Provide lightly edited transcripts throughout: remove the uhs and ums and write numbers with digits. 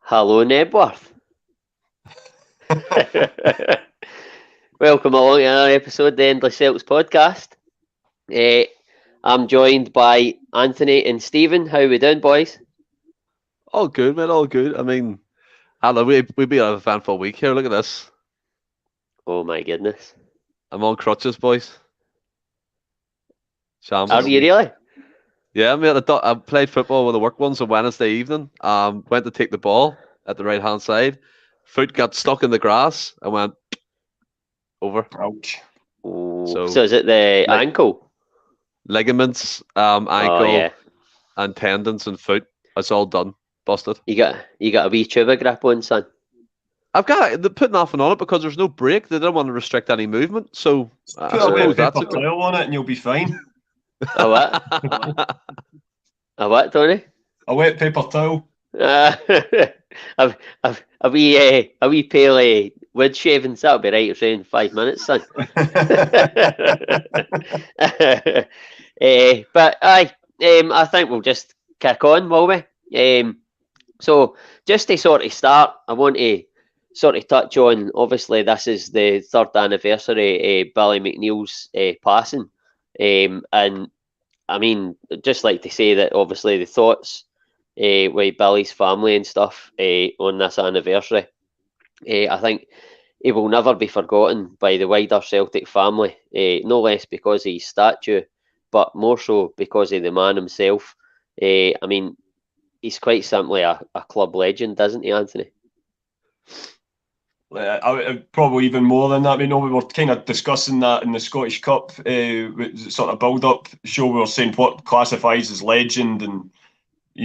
Hello, Nebworth. Welcome along to another episode of the Endless Celts Podcast. I'm joined by Anthony and Stephen. How we doing, boys? All good, man. All good. I mean, I don't know. We've been on a eventful week here. Look at this. Oh my goodness. I'm on crutches, boys. Are Shambles. you really? Yeah, mate. I played football with the work ones on Wednesday evening. Went to take the ball at the right hand side. Foot got stuck in the grass and went over. Ouch. So is it the ankle? Ligaments, Oh ankle, yeah. and tendons and foot. It's all done. Busted. You got a wee tuba grip on, son. They're putting nothing on it because there's no break. They don't want to restrict any movement. So I Put a suppose wet that's paper towel on it and you'll be fine. A what? A what, Tony? A wet paper towel. A wee pale wood shavings. That'll be right around 5 minutes, son. But I think we'll just kick on, will we? So just to sort of start, I want to sort of touch on, obviously this is the third anniversary of Billy McNeil's passing, and I mean, just like to say that obviously the thoughts with Billy's family and stuff on this anniversary, I think he will never be forgotten by the wider Celtic family, no less because of his statue, but more so because of the man himself. I mean, he's quite simply a club legend, isn't he, Anthony? Probably even more than that. We were kind of discussing that in the Scottish Cup sort of build-up show. We were saying what classifies as legend, and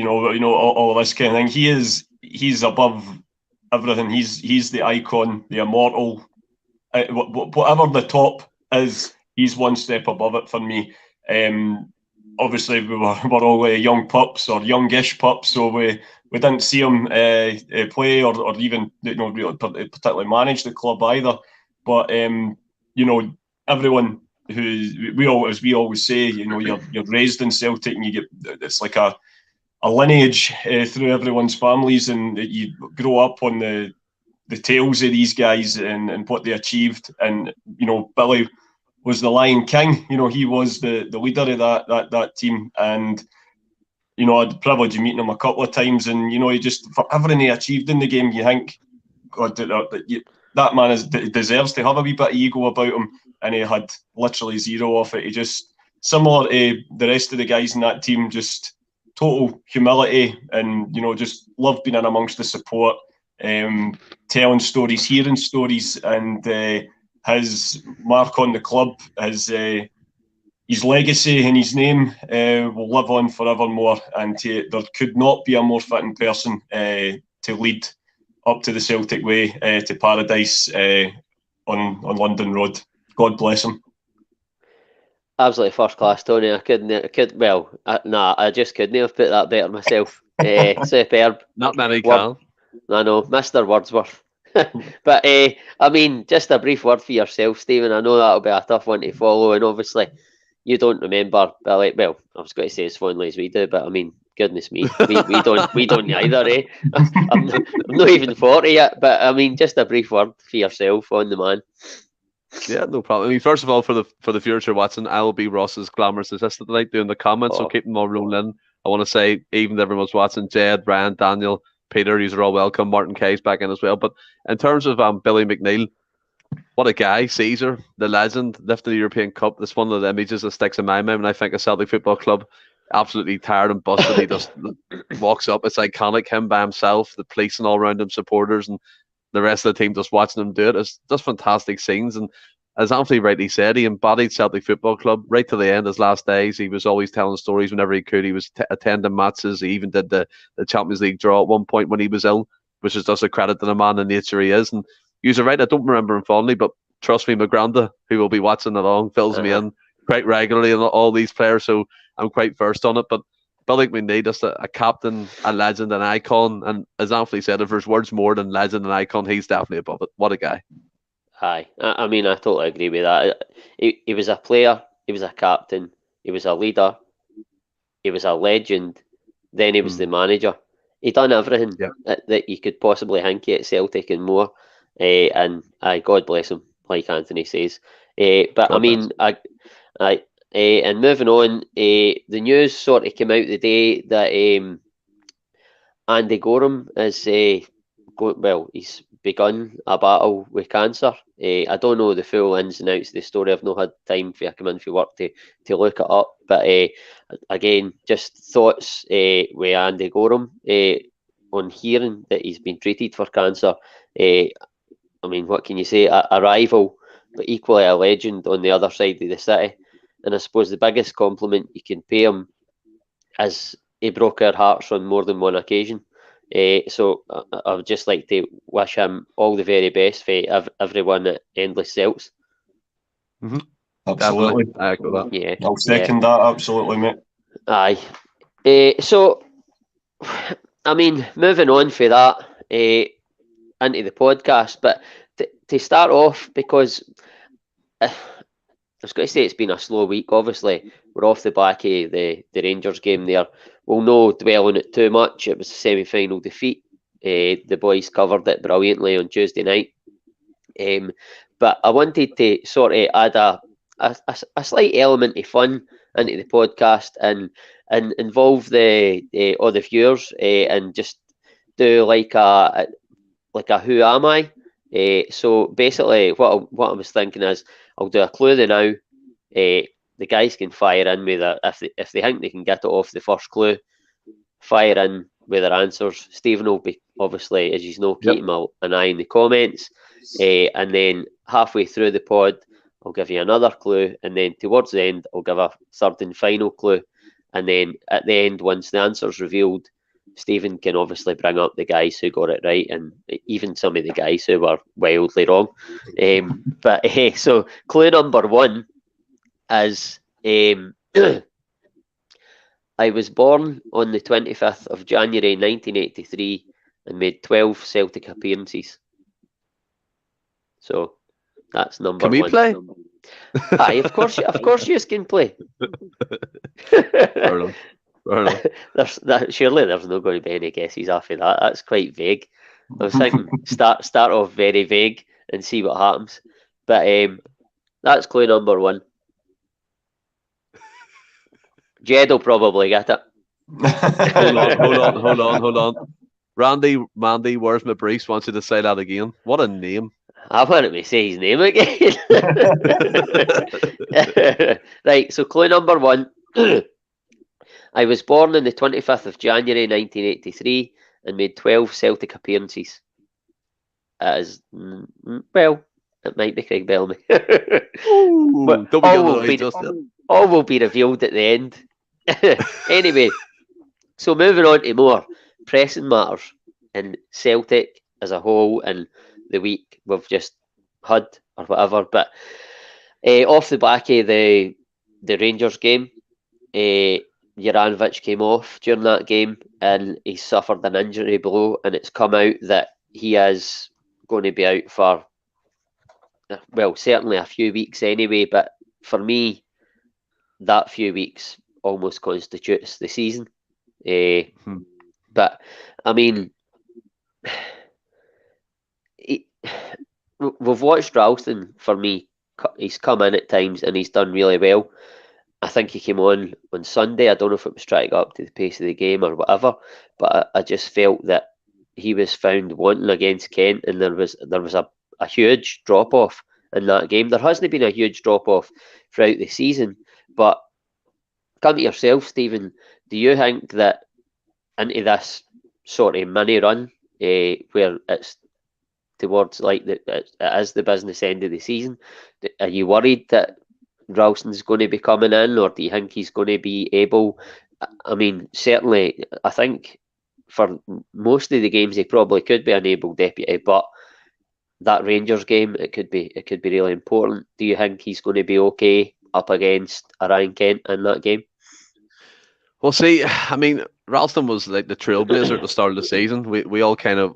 all of this kind of thing. He's above everything. He's the icon, the immortal. Whatever the top is, he's one step above it for me. Obviously, we're all young pups or youngish pups, so we didn't see him play or even really particularly manage the club either. But everyone we always say, you're raised in Celtic, and you get, it's like a lineage through everyone's families, and you grow up on the tales of these guys and what they achieved. And Billy was the Lion King. He was the leader of that team, and I had the privilege of meeting him a couple of times, and he just, for everything he achieved in the game, you think, God, that man deserves to have a wee bit of ego about him, and he had literally zero of it. He just, similar to the rest of the guys in that team, just total humility, and just loved being in amongst the support, telling stories, hearing stories, and his mark on the club, his legacy and his name will live on forevermore. And there could not be a more fitting person to lead up to the Celtic way, to paradise on London Road. God bless him. Absolutely first class, Tony. I just couldn't have put that better myself. Superb. Not many can. I know, Mr. Wordsworth. But I mean, just a brief word for yourself, Stephen. I know that'll be a tough one to follow, and obviously you don't remember Billy. Well, I was going to say as fondly as we do, but I mean, goodness me, we don't either, eh? I'm not even 40 yet, but I mean, just a brief word for yourself on the man. Yeah, no problem. I mean, first of all, for the future Watson, I will be Ross's glamorous assistant tonight doing the comments, so keep them all rolling in. I want to say, even to everyone's watching, Jed, Brian, Daniel, Peter, these are all welcome. Martin Kay's back in as well. But in terms of Billy McNeil, what a guy. Caesar, the legend, lifting the European Cup. That's one of the images that sticks in my mind when I think of Celtic Football Club. Absolutely tired and busted. He just walks up. It's iconic. Him by himself, the police and all around him, supporters, and the rest of the team just watching him do it. It's just fantastic scenes. And as Anthony rightly said, he embodied Celtic Football Club right to the end. His last days, he was always telling stories whenever he could. He was attending matches. He even did the Champions League draw at one point when he was ill, which is just a credit to the man and nature he is. And you're right, I don't remember him fondly, but trust me, McGranda, who will be watching along, fills me in quite regularly and all these players, so I'm quite versed on it. But Billy McNeil, just a captain, a legend, an icon, and as Anthony said, if there's words more than legend and icon, he's definitely above it. What a guy. Aye, I mean, I totally agree with that. He was a player, he was a captain, he was a leader, he was a legend, then he was the manager. he done everything that you could possibly hinky at Celtic and more. And God bless him, like Anthony says. But God I mean, and moving on, the news sort of came out the day that Andy Gorham is he's begun a battle with cancer. I don't know the full ins and outs of the story. I've not had time for you to come in for work to look it up. But again, just thoughts with Andy Gorham on hearing that he's been treated for cancer. I mean, what can you say? A rival, but equally a legend on the other side of the city. And I suppose the biggest compliment you can pay him is he broke our hearts on more than one occasion. So I would just like to wish him all the very best for everyone at Endless Celts. Mm-hmm. Absolutely. I echo that. Yeah, I'll second that. Absolutely, mate. Aye. So, I mean, moving on for that into the podcast, but to start off, because I was going to say it's been a slow week. Obviously, we're off the back of the Rangers game there. We'll no dwell on it too much. It was a semi-final defeat. The boys covered it brilliantly on Tuesday night. But I wanted to sort of add a slight element of fun into the podcast and involve the all the viewers and just do like a who am I? So basically, what I was thinking is I'll do a clue now. The guys can fire in with if they think they can get it off the first clue, fire in with their answers. Stephen will be obviously, as you know, keeping an eye in the comments, and then halfway through the pod, I'll give you another clue, and then towards the end, I'll give a third and final clue, and then at the end, once the answer's revealed, Stephen can obviously bring up the guys who got it right, and even some of the guys who were wildly wrong. So clue number one is I was born on the 25th of January 1983 and made 12 Celtic appearances. So that's number one. Can we play? Aye, of course you can play. Fair enough. Surely there's not going to be any guesses after that. That's quite vague. I was thinking start off very vague and see what happens. But that's clue number one. Jed will probably get it. Hold on. Randy, where's my brace? Wants you to say that again. What a name. I wanted to say his name again. Right, so clue number one. I was born on the 25th of January 1983 and made 12 Celtic appearances. It might be Craig Bellamy. All will be revealed at the end. Anyway, so moving on to more pressing matters in Celtic as a whole and the week we've just had or whatever. But off the back of the Rangers game, Juranovic came off during that game and he suffered an injury blow, and it's come out that he is going to be out for, well, certainly a few weeks anyway, but for me, that few weeks almost constitutes the season. But, I mean, we've watched Ralston, for me, he's come in at times and he's done really well. I think he came on Sunday. I don't know if it was trying to go up to the pace of the game or whatever, but I just felt that he was found wanting against Kent, and there was a huge drop-off in that game. There hasn't been a huge drop-off throughout the season, but come to yourself, Stephen, do you think that into this sort of mini run, where it's towards like it is the business end of the season, are you worried that Ralston's going to be coming in, or do you think he's going to be able? I mean, certainly, I think for most of the games he probably could be an able deputy, but that Rangers game, it could be really important. Do you think he's going to be okay up against Ryan Kent in that game? Well, see, I mean, Ralston was like the trailblazer at the start of the season. We all kind of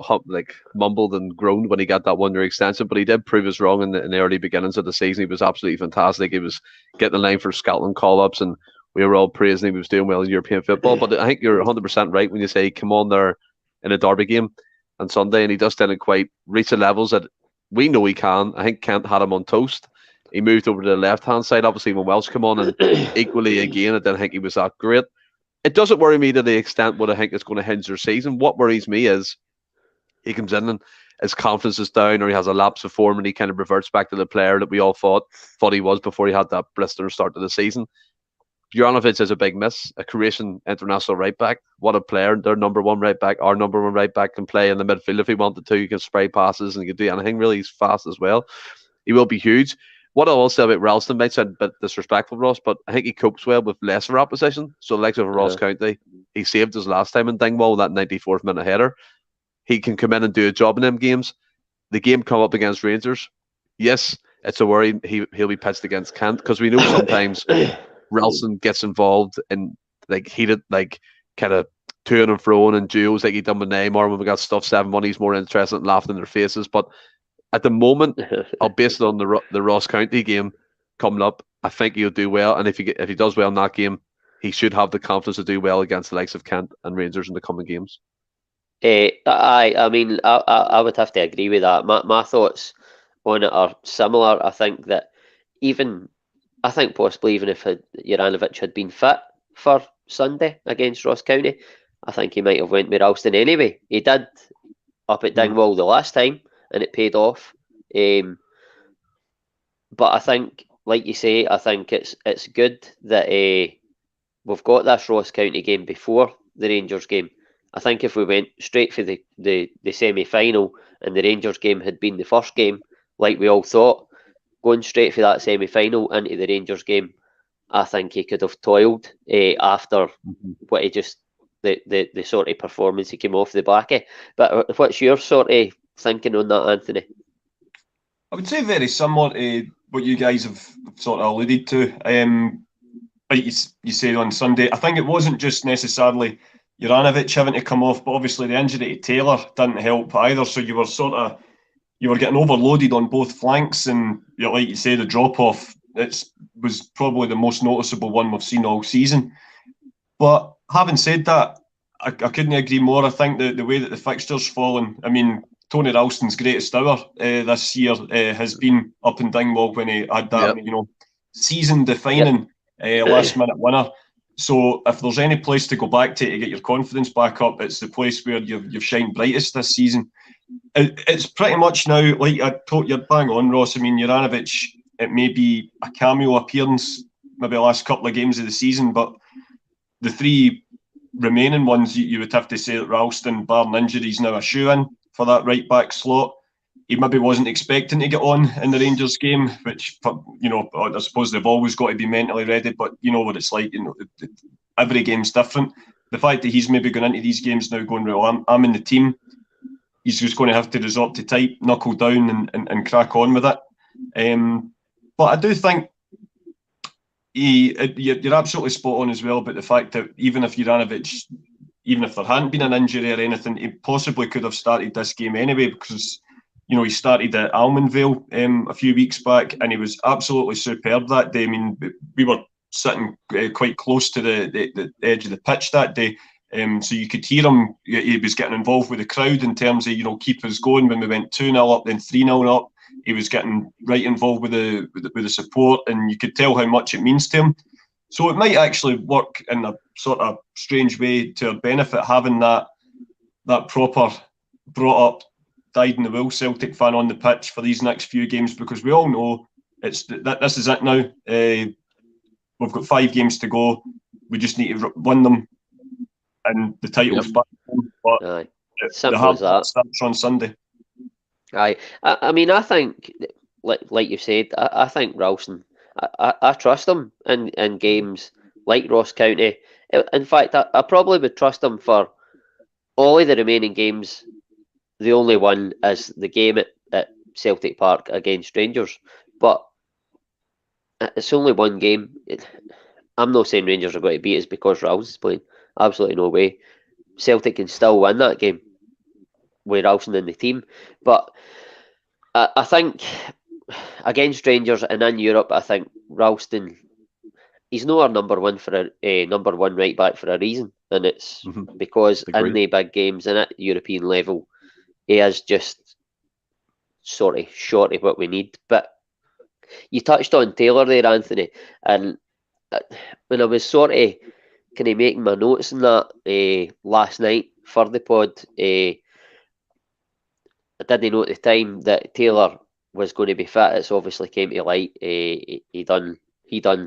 mumbled and groaned when he got that 1 year extension, but he did prove us wrong in the early beginnings of the season. He was absolutely fantastic. He was getting the line for Scotland call-ups, and we were all praising him. He was doing well in European football. But I think you're 100% right when you say, come on there in a derby game on Sunday, and he just didn't quite reach the levels that we know he can. I think Kent had him on toast. He moved over to the left-hand side, obviously, when Welsh came on, and equally again, I didn't think he was that great. It doesn't worry me to the extent what I think it's going to hinge their season. What worries me is he comes in and his confidence is down, or he has a lapse of form, and he kind of reverts back to the player that we all thought he was before he had that blister start to the season. Juranovic is a big miss, a Croatian international right back. What a player. Their number one right back, our number one right back, can play in the midfield if he wanted to. He can spray passes and he can do anything really. He's fast as well. He will be huge. What I'll say about Ralston might sound a bit disrespectful, Ross, but I think he copes well with lesser opposition. So, like of Ross County, he saved us last time in Dingwall, that 94th minute header. He can come in and do a job in them games. The game come up against Rangers. Yes, it's a worry he'll be pitched against Kent, because we know sometimes Ralston gets involved in like heated, like kind of to and fro and duels like he done with Neymar when we got stuff 7-1. He's more interested in laughing in their faces. But at the moment, I'll base it on the Ross County game coming up. I think he'll do well, and if he does well in that game, he should have the confidence to do well against the likes of Kent and Rangers in the coming games. I mean, I would have to agree with that. My thoughts on it are similar. I think that possibly even if Juranovic had been fit for Sunday against Ross County, I think he might have went with Ralston anyway. He did up at Dingwall the last time, and it paid off. But I think, like you say, I think it's good that we've got this Ross County game before the Rangers game. I think if we went straight for the semi-final and the Rangers game had been the first game, like we all thought, going straight for that semi-final into the Rangers game, I think he could have toiled after what he just, the sort of performance he came off the back of. But what's your sort of thinking on that, Anthony? I would say very similar to what you guys have sort of alluded to. Like you said on Sunday, I think it wasn't just necessarily Juranovic having to come off, but obviously the injury to Taylor didn't help either. So you were getting overloaded on both flanks, and like you say, the drop off was probably the most noticeable one we've seen all season. But having said that, I couldn't agree more. I think the way that the fixtures fallen, I mean, Tony Ralston's greatest hour this year has been up in Dingwall when he had that season defining last minute winner. So if there's any place to go back to get your confidence back up, it's the place where you've shined brightest this season. It's pretty much now, like I told you, bang on, Ross. I mean, Juranovic, it may be a cameo appearance, maybe the last couple of games of the season, but the three remaining ones, you would have to say that Ralston, barring injuries, now a shoe-in for that right-back slot. He maybe wasn't expecting to get on in the Rangers game, which, I suppose they've always got to be mentally ready, but you know what it's like, every game's different. The fact that he's maybe going into these games now going, well, I'm in the team, he's just going to have to resort to type, knuckle down and crack on with it. But I do think you're absolutely spot on as well about the fact that even if Juranovic, even if there hadn't been an injury or anything, he possibly could have started this game anyway, because he started at Almondvale a few weeks back, and he was absolutely superb that day. I mean, we were sitting quite close to the edge of the pitch that day, so you could hear him. He was getting involved with the crowd in terms of keep us going when we went 2-0 up, then 3-0 up. He was getting right involved with the support, and you could tell how much it means to him. So it might actually work in a sort of strange way to our benefit, having that proper brought up, dyed-in-the-wool Celtic fan on the pitch for these next few games, because we all know this is it now. We've got 5 games to go. We just need to win them, and the title's back home. But simple as that. Starts on Sunday. Aye, I mean, I think, like you said, I think Ralston, I trust him in games like Ross County. In fact, I probably would trust him for all of the remaining games. The only one is the game at Celtic Park against Rangers. But it's only one game. I'm not saying Rangers are going to beat us because Ralston is playing. Absolutely no way. Celtic can still win that game with Ralston in the team. But I think against Rangers and in Europe, I think Ralston, he's not our number one right back for a reason. and it's because Agreed. in the big games and at European level, he is just sort of short of what we need. But you touched on Taylor there, Anthony, and when I was sort of kind of making my notes on that last night for the pod, I didn't know at the time that Taylor was going to be fit. It's obviously came to light. He done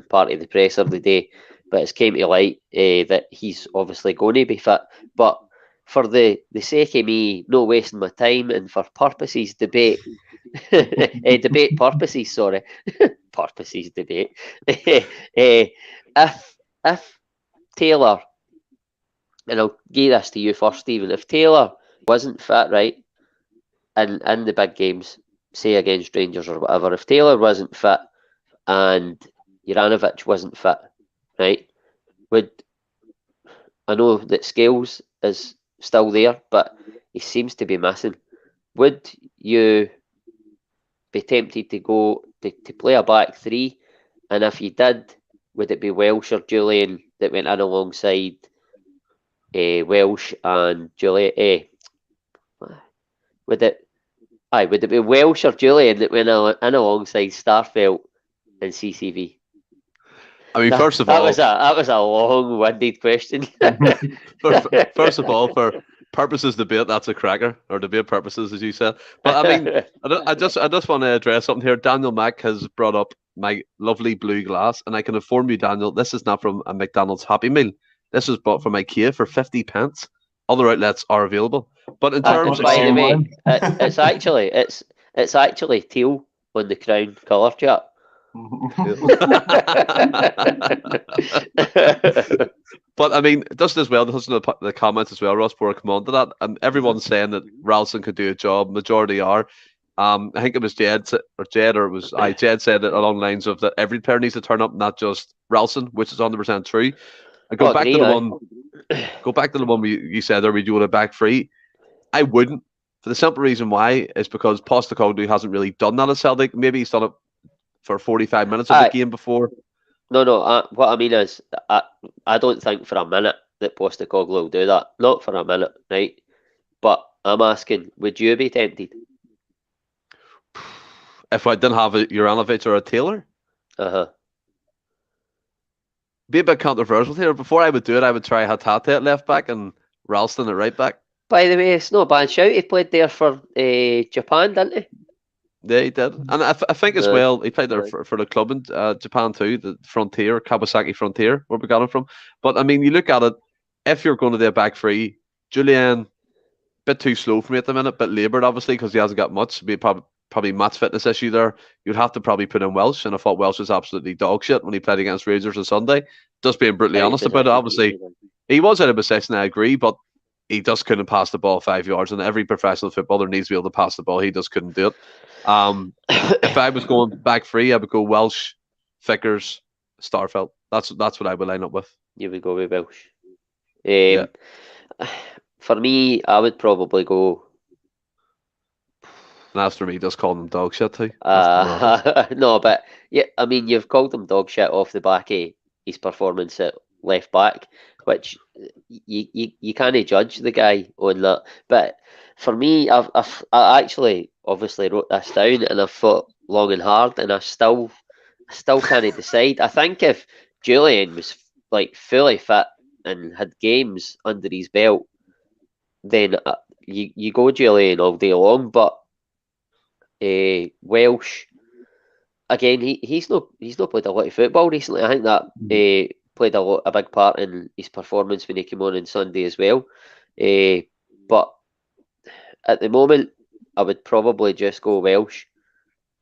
part of the presser the day, but it's came to light that he's obviously going to be fit. But for the sake of me not wasting my time and for purposes debate, debate purposes, sorry, purposes debate. If Taylor, and I'll give this to you first, Stephen, if Taylor wasn't fit, right, and in the big games, say against Rangers or whatever, if Taylor wasn't fit and Juranovic wasn't fit, right, I know that Scales is still there, but he seems to be missing. Would you be tempted to go to play a back three? And if you did, would it be Welsh or Julian that went in alongside Welsh and Julian? Would it be Welsh or Julian that went in alongside Starfelt and CCV? I mean, first of all, that was a long-winded question. First of all, for purposes debate, that's a cracker, or debate purposes, as you said. But I mean, I just want to address something here. Daniel Mack has brought up my lovely blue glass, and I can inform you, Daniel, this is not from a McDonald's Happy Meal. This was bought from IKEA for 50 pence. Other outlets are available. But in terms of, by the way, it's actually teal on the crown colour chart. But I mean, just as well, the comments as well, Ross, before I come on to that, and everyone's saying that Ralston could do a job. Majority are. I think it was Jed said it along the lines of that every player needs to turn up, not just Ralston, which is 100% true. And go back to the one you said there, we do a back three. I wouldn't, for the simple reason why is because Postecoglou hasn't really done that at Celtic. Maybe he's done it for 45 minutes of the game before. No. What I mean is, I don't think for a minute that Postecoglou will do that. Not for a minute, right? But I'm asking, would you be tempted? If I didn't have a Juranovic or a Taylor? Be a bit controversial here. Before I would do it, I would try Hatate at left back and Ralston at right back. By the way, it's not a bad shout. He played there for Japan, didn't he? Yeah, he did. And I think as well, he played there for the club in Japan too, the Frontier, Kawasaki Frontier, where we got him from. But I mean, you look at it, if you're going to do a back three, Julian, bit too slow for me at the minute, bit laboured obviously because he hasn't got much. Be probably match fitness issue there. You'd have to probably put in Welsh, and I thought Welsh was absolutely dog shit when he played against Rangers on Sunday. Just being brutally honest about it, obviously he was out of possession, I agree, but he just couldn't pass the ball 5 yards, and every professional footballer needs to be able to pass the ball. He just couldn't do it. If I was going back three, I would go Welsh, Vickers, Starfelt. That's what I would line up with. You would go with Welsh. For me, I would probably go. And as for me, just calling them dog shit too. No, but yeah, I mean, you've called him dog shit off the back of his performance at left back, which you can't judge the guy on that. But for me, I actually obviously wrote this down and I've thought long and hard, and I still can't decide. I think if Julian was like fully fit and had games under his belt, then you go Julian all day long. But Welsh, again, he's not played a lot of football recently. I think that played a big part in his performance when he came on Sunday as well. But at the moment, I would probably just go Welsh,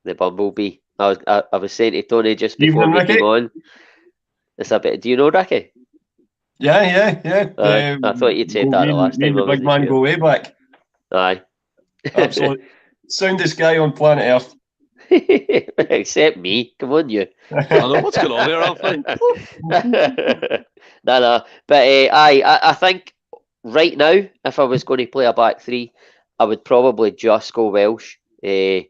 the Bumblebee. I was saying to Tony just before we came on. It's a bit. Do you know Ricky? Yeah. I thought you'd said that the last time. The big man go way back. Aye. Absolutely. Soundest guy on planet Earth. Except me. Come on, you. I know what's going on here, Alfie. No. But I think right now, if I was going to play a back three, I would probably just go Welsh. I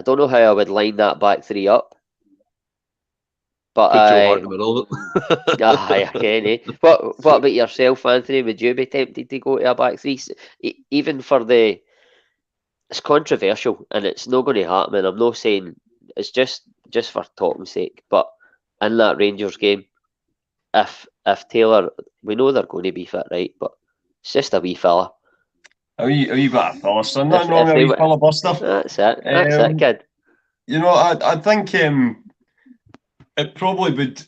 don't know how I would line that back three up. But Put Joe Hart in the middle of it. I can, eh? What about yourself, Anthony? Would you be tempted to go to a back three? Even for the... It's controversial and it's not going to happen. And I'm not saying it's just for talking's sake. But in that Rangers game, if Taylor... We know they're going to be fit, right? But it's just a wee fella. A wee bit of fella, son. Nothing wrong with a wee filibuster. That's it, kid. You know, I think it probably would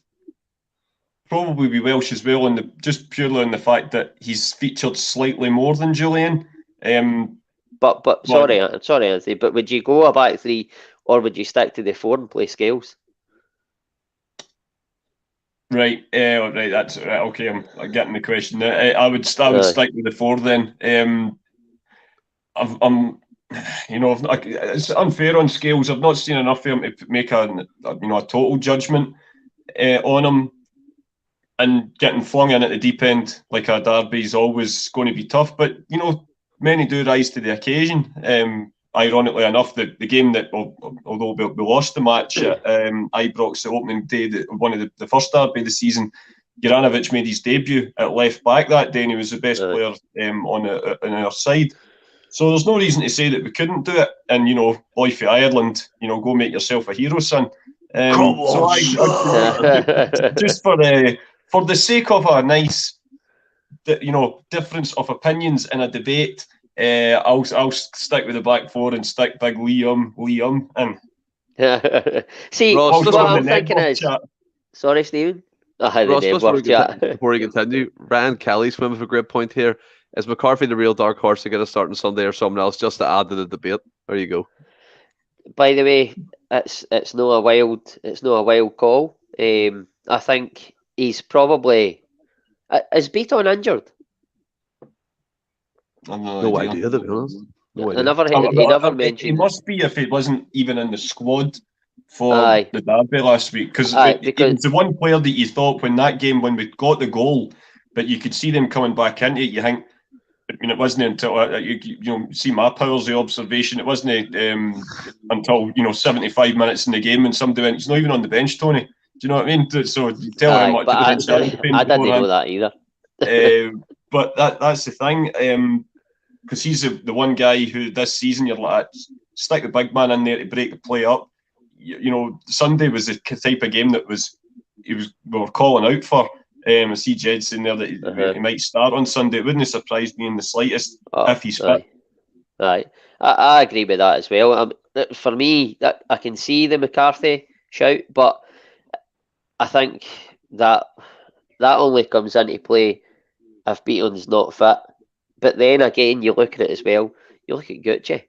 be Welsh as well, just purely on the fact that he's featured slightly more than Julian. But sorry, Anthony. But would you go a back three, or would you stick to the four and play Scales? Right, right. That's right. Okay, I'm getting the question. I would stick with the four then. It's unfair on Scales. I've not seen enough of him to make a total judgment on him. And getting flung in at the deep end like a derby is always going to be tough. But many do rise to the occasion. Ironically enough, the game that, although we lost the match at Ibrox the opening day, one of the first derby of the season, Juranovic made his debut at left back that day, and he was the best player on our side. So there's no reason to say that we couldn't do it. And boy for Ireland, go make yourself a hero, son. Just for the sake of a nice, difference of opinions in a debate. I'll stick with the back four and stick big Liam in. See, Ross, what I'm thinking is... Sorry, Stephen? Ross, before you continue, Ryan Kelly's coming with a great point here. Is McCarthy the real dark horse to get a start on Sunday, or someone else, just to add to the debate? There you go. By the way, it's not a wild call. I think he's probably... Is Beaton injured? No idea, to be honest. He never mentioned. He must be if he wasn't even in the squad for the derby last week, because it was the one player that you thought when we got the goal, but you could see them coming back into it. You think, it wasn't until you see my powers of observation. It wasn't until 75 minutes in the game when somebody went, he's not even on the bench, Tony. Do you know what I mean? So you tell how much. I didn't know that either. But that's the thing. Because he's the one guy who this season you're like, stick the big man in there to break the play up. Sunday was the type of game that we were calling out for. I see Jed saying there that he might start on Sunday. It wouldn't have surprised me in the slightest if he's fit. Aye. I agree with that as well. For me, I can see the McCarthy shout, but I think that only comes into play if Beaton's not fit. But then again, you look at it as well. You look at Gucci.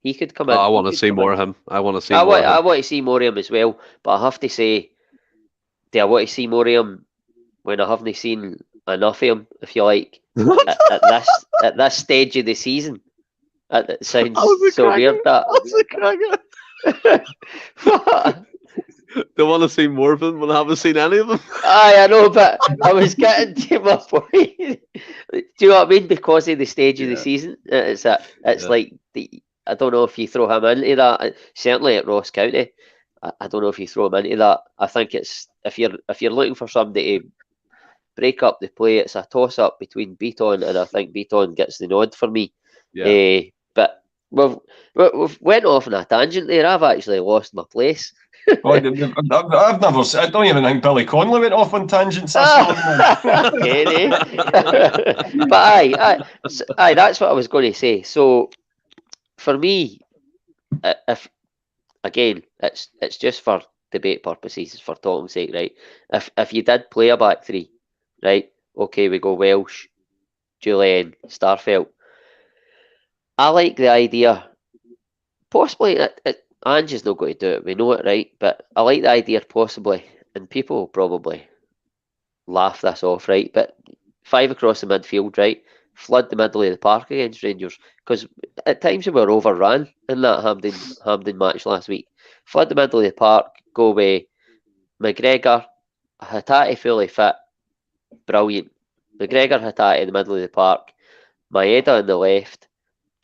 He could come in. I want to see more of him. I want to see more of him. I want to see more of him as well. But I have to say, do I want to see more of him when I haven't seen enough of him, if you like, at this stage of the season? That sounds so weird. What? They want to see more of him when I haven't seen any of them. I know, but I was getting to my point. Do you know what I mean? Because of the stage of the season, it's like I don't know if you throw him into that. Certainly at Ross County, I don't know if you throw him into that. I think it's if you're looking for somebody to break up the play, it's a toss up between Beaton, and I think Beaton gets the nod for me. Yeah. But we've went off on a tangent there. I've actually lost my place. I've never. I don't even think Billy Connolly went off on tangents. But aye, that's what I was going to say. So for me, if again, it's just for debate purposes, for talking's sake, right? If you did play a back three, right? Okay, we go Welsh, Julian, Starfelt. I like the idea. Possibly, Ange is not going to do it. We know it, right? But I like the idea, possibly, and people will probably laugh this off, right? But 5 across the midfield, right? Flood the middle of the park against Rangers, because at times we were overrun in that Hampden match last week. Flood the middle of the park, go away. McGregor, Hatate fully fit, brilliant. McGregor, Hatate in the middle of the park, Maeda on the left,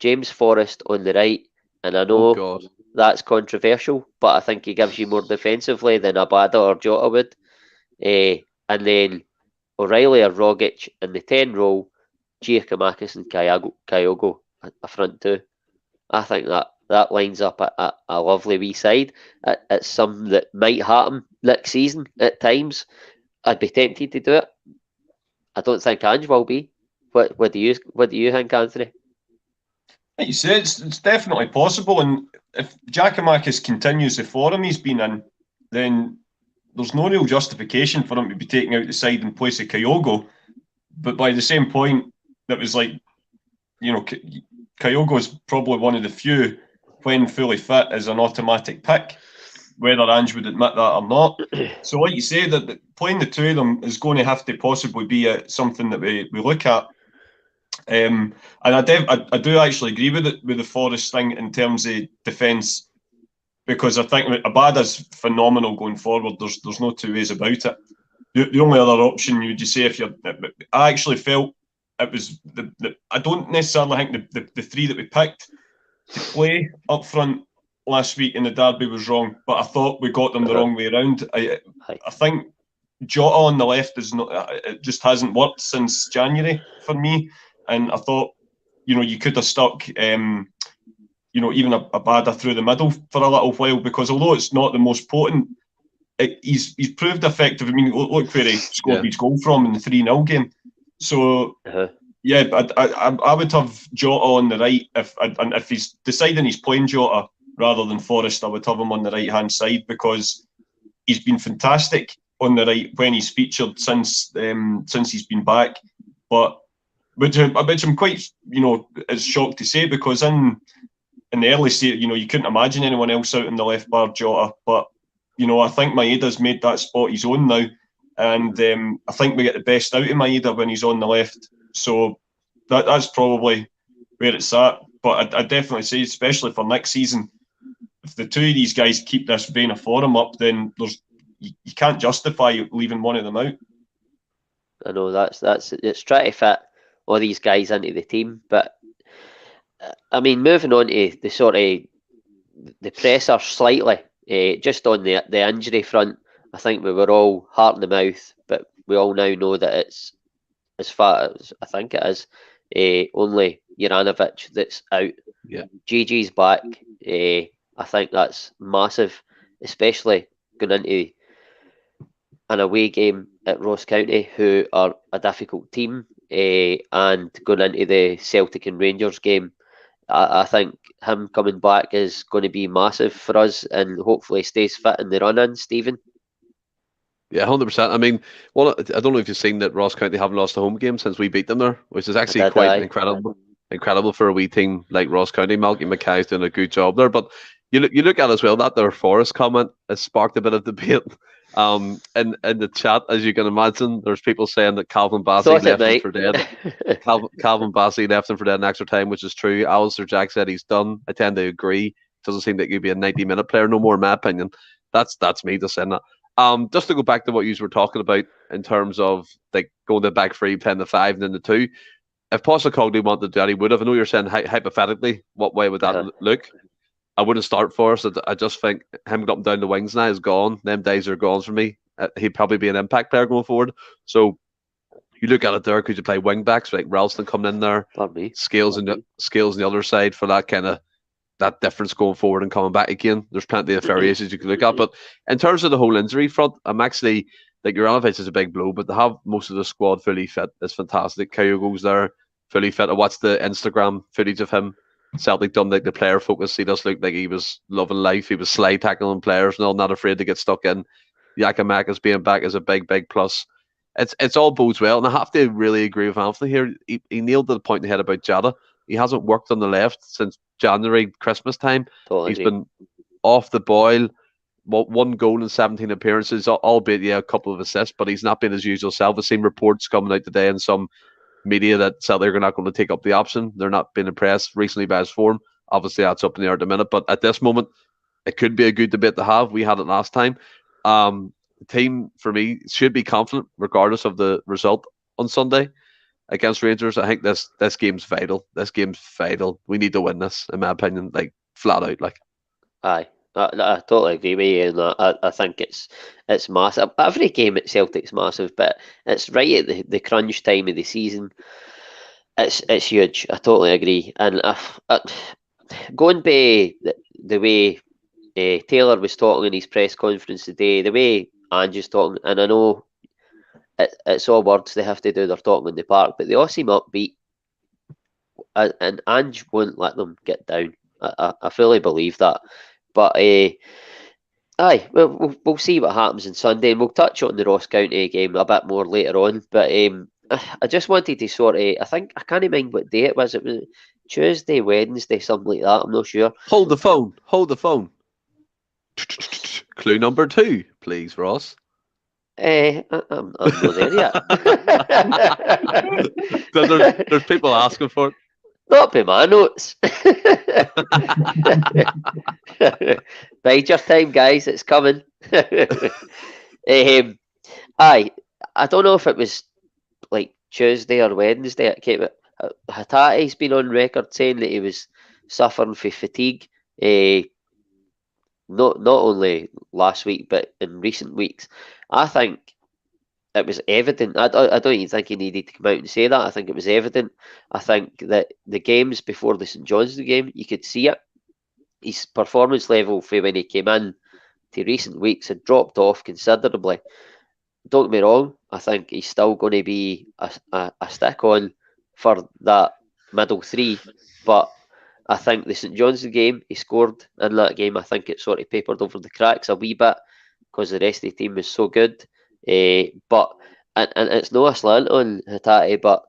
James Forrest on the right, and I know that's controversial, but I think he gives you more defensively than Abada or Jota would. And then O'Reilly or Rogic in the 10 role, Giacomakis and Kyogo a front two. I think that lines up a lovely wee side. It's something that might happen next season at times. I'd be tempted to do it. I don't think Ange will be. What do you think, Anthony? Like you say, it's definitely possible, and if Giacomakis continues the form he's been in, then there's no real justification for him to be taking out the side in place of Kyogo. But by the same point, that was like, Kyogo's probably one of the few, when fully fit, is an automatic pick, whether Ange would admit that or not. So like you say, that playing the two of them is going to have to possibly be something that we look at. And I do actually agree with the Forest thing in terms of defence, because I think Abada's phenomenal going forward. There's no two ways about it. The only other option you say, I actually felt it was I don't necessarily think the three that we picked to play up front last week in the derby was wrong, but I thought we got them the wrong way around. I think Jota on the left it just hasn't worked since January for me. And I thought, you could have stuck, even a Bada through the middle for a little while, because although it's not the most potent, he's proved effective. I mean, look where he scored his goal from in the 3-0 game. So, I would have Jota on the right. If he's deciding he's playing Jota rather than Forrest, I would have him on the right-hand side, because he's been fantastic on the right when he's featured since he's been back. But which I'm quite, is shocked to say, because in the early stage, you couldn't imagine anyone else out in the left bar Jota. But, I think Maeda's made that spot his own now. And I think we get the best out of Maeda when he's on the left. So that's probably where it's at. But I definitely say, especially for next season, if the two of these guys keep this vein of form up, then you can't justify leaving one of them out. I know it's trying to fit all these guys into the team, but I mean, moving on to the sort of the pressure slightly, just on the injury front, I think we were all heart in the mouth, but we all now know that it's as far as I think it is only Juranovic that's out. Yeah, GG's back. I think that's massive, especially going into an away game at Ross County, who are a difficult team, and going into the Celtic and Rangers game. I think him coming back is going to be massive for us, and hopefully stays fit in the run-in, Stephen. Yeah, 100%. I mean, well, I don't know if you've seen that Ross County haven't lost a home game since we beat them there, which is actually quite incredible for a wee team like Ross County. Malky Mackay's doing a good job there. But you look at it as well, that their Forest comment has sparked a bit of debate. In the chat, as you can imagine, there's people saying that Calvin Bassey left him for dead. Calvin Bassey left him for dead in extra time, which is true. Alistair Jack said he's done. I tend to agree. Doesn't seem like he'd be a 90-minute player no more, in my opinion. That's me just saying that. Just to go back to what you were talking about in terms of like going to back three, playing the 5 and then the 2. If Postecoglou wanted that, he would have. I know you're saying hypothetically, what way would that look? I wouldn't start for us. I just think him up and down the wings now is gone. Them days are gone for me. He'd probably be an impact player going forward. So you look at it there, could you play wing backs like Ralston coming in there, Scales on the other side for that kind of that difference going forward and coming back again. There's plenty of variations you can look at. But in terms of the whole injury front, I'm actually like Juranovic is a big blow, but to have most of the squad fully fit is fantastic. Kyogo's there, fully fit. I watched the Instagram footage of him. Celtic done like the player focus. He does look like he was loving life. He was slide tackling players and all, not afraid to get stuck in. Giacomakis being back is a big plus. It's all bodes well, and I have to really agree with Anthony here. He nailed the point in the head about Jada. He hasn't worked on the left since January, Christmas time. Totally. He's been off the boil. 1 goal in 17 appearances, albeit a couple of assists, but he's not been his usual self. I've seen reports coming out today in some media that Celtic are not going to take up the option. They're not been impressed recently by his form. Obviously, that's up in the air at the minute, but at this moment, it could be a good debate to have. We had it last time. The team, for me, should be confident regardless of the result on Sunday against Rangers. I think this game's vital. This game's vital. We need to win this, in my opinion, like flat out. Like, Aye, I totally agree with you, and I think it's massive. Every game at Celtic's massive, but it's right at the crunch time of the season. It's huge. I totally agree, and going by the way Taylor was talking in his press conference today, the way Ange's talking, and I know it's all words, they have to do their talking in the park, but they all seem upbeat, and Ange won't let them get down. I fully believe that. But aye, we'll see what happens on Sunday, and we'll touch on the Ross County game a bit more later on. But I just wanted to sort of, I can't mind what day it was. It was Tuesday, Wednesday, something like that. I'm not sure. Hold the phone. Clue number 2, please, Ross. I'm not there yet. There's people asking for it. Not by my notes. Bide your time, guys. It's coming. Aye, I don't know if it was like Tuesday or Wednesday. It came. Hatate's been on record saying that he was suffering from fatigue. Not only last week, but in recent weeks. I think it was evident. I don't even think he needed to come out and say that. I think it was evident. I think that the games before the St Johnstone game, you could see it. His performance level for when he came in to recent weeks had dropped off considerably. Don't get me wrong. I think he's still going to be a stick on for that middle three, but I think the St Johnstone game, he scored in that game. I think it sort of papered over the cracks a wee bit because the rest of the team was so good. But it's no a slant on Hatate, but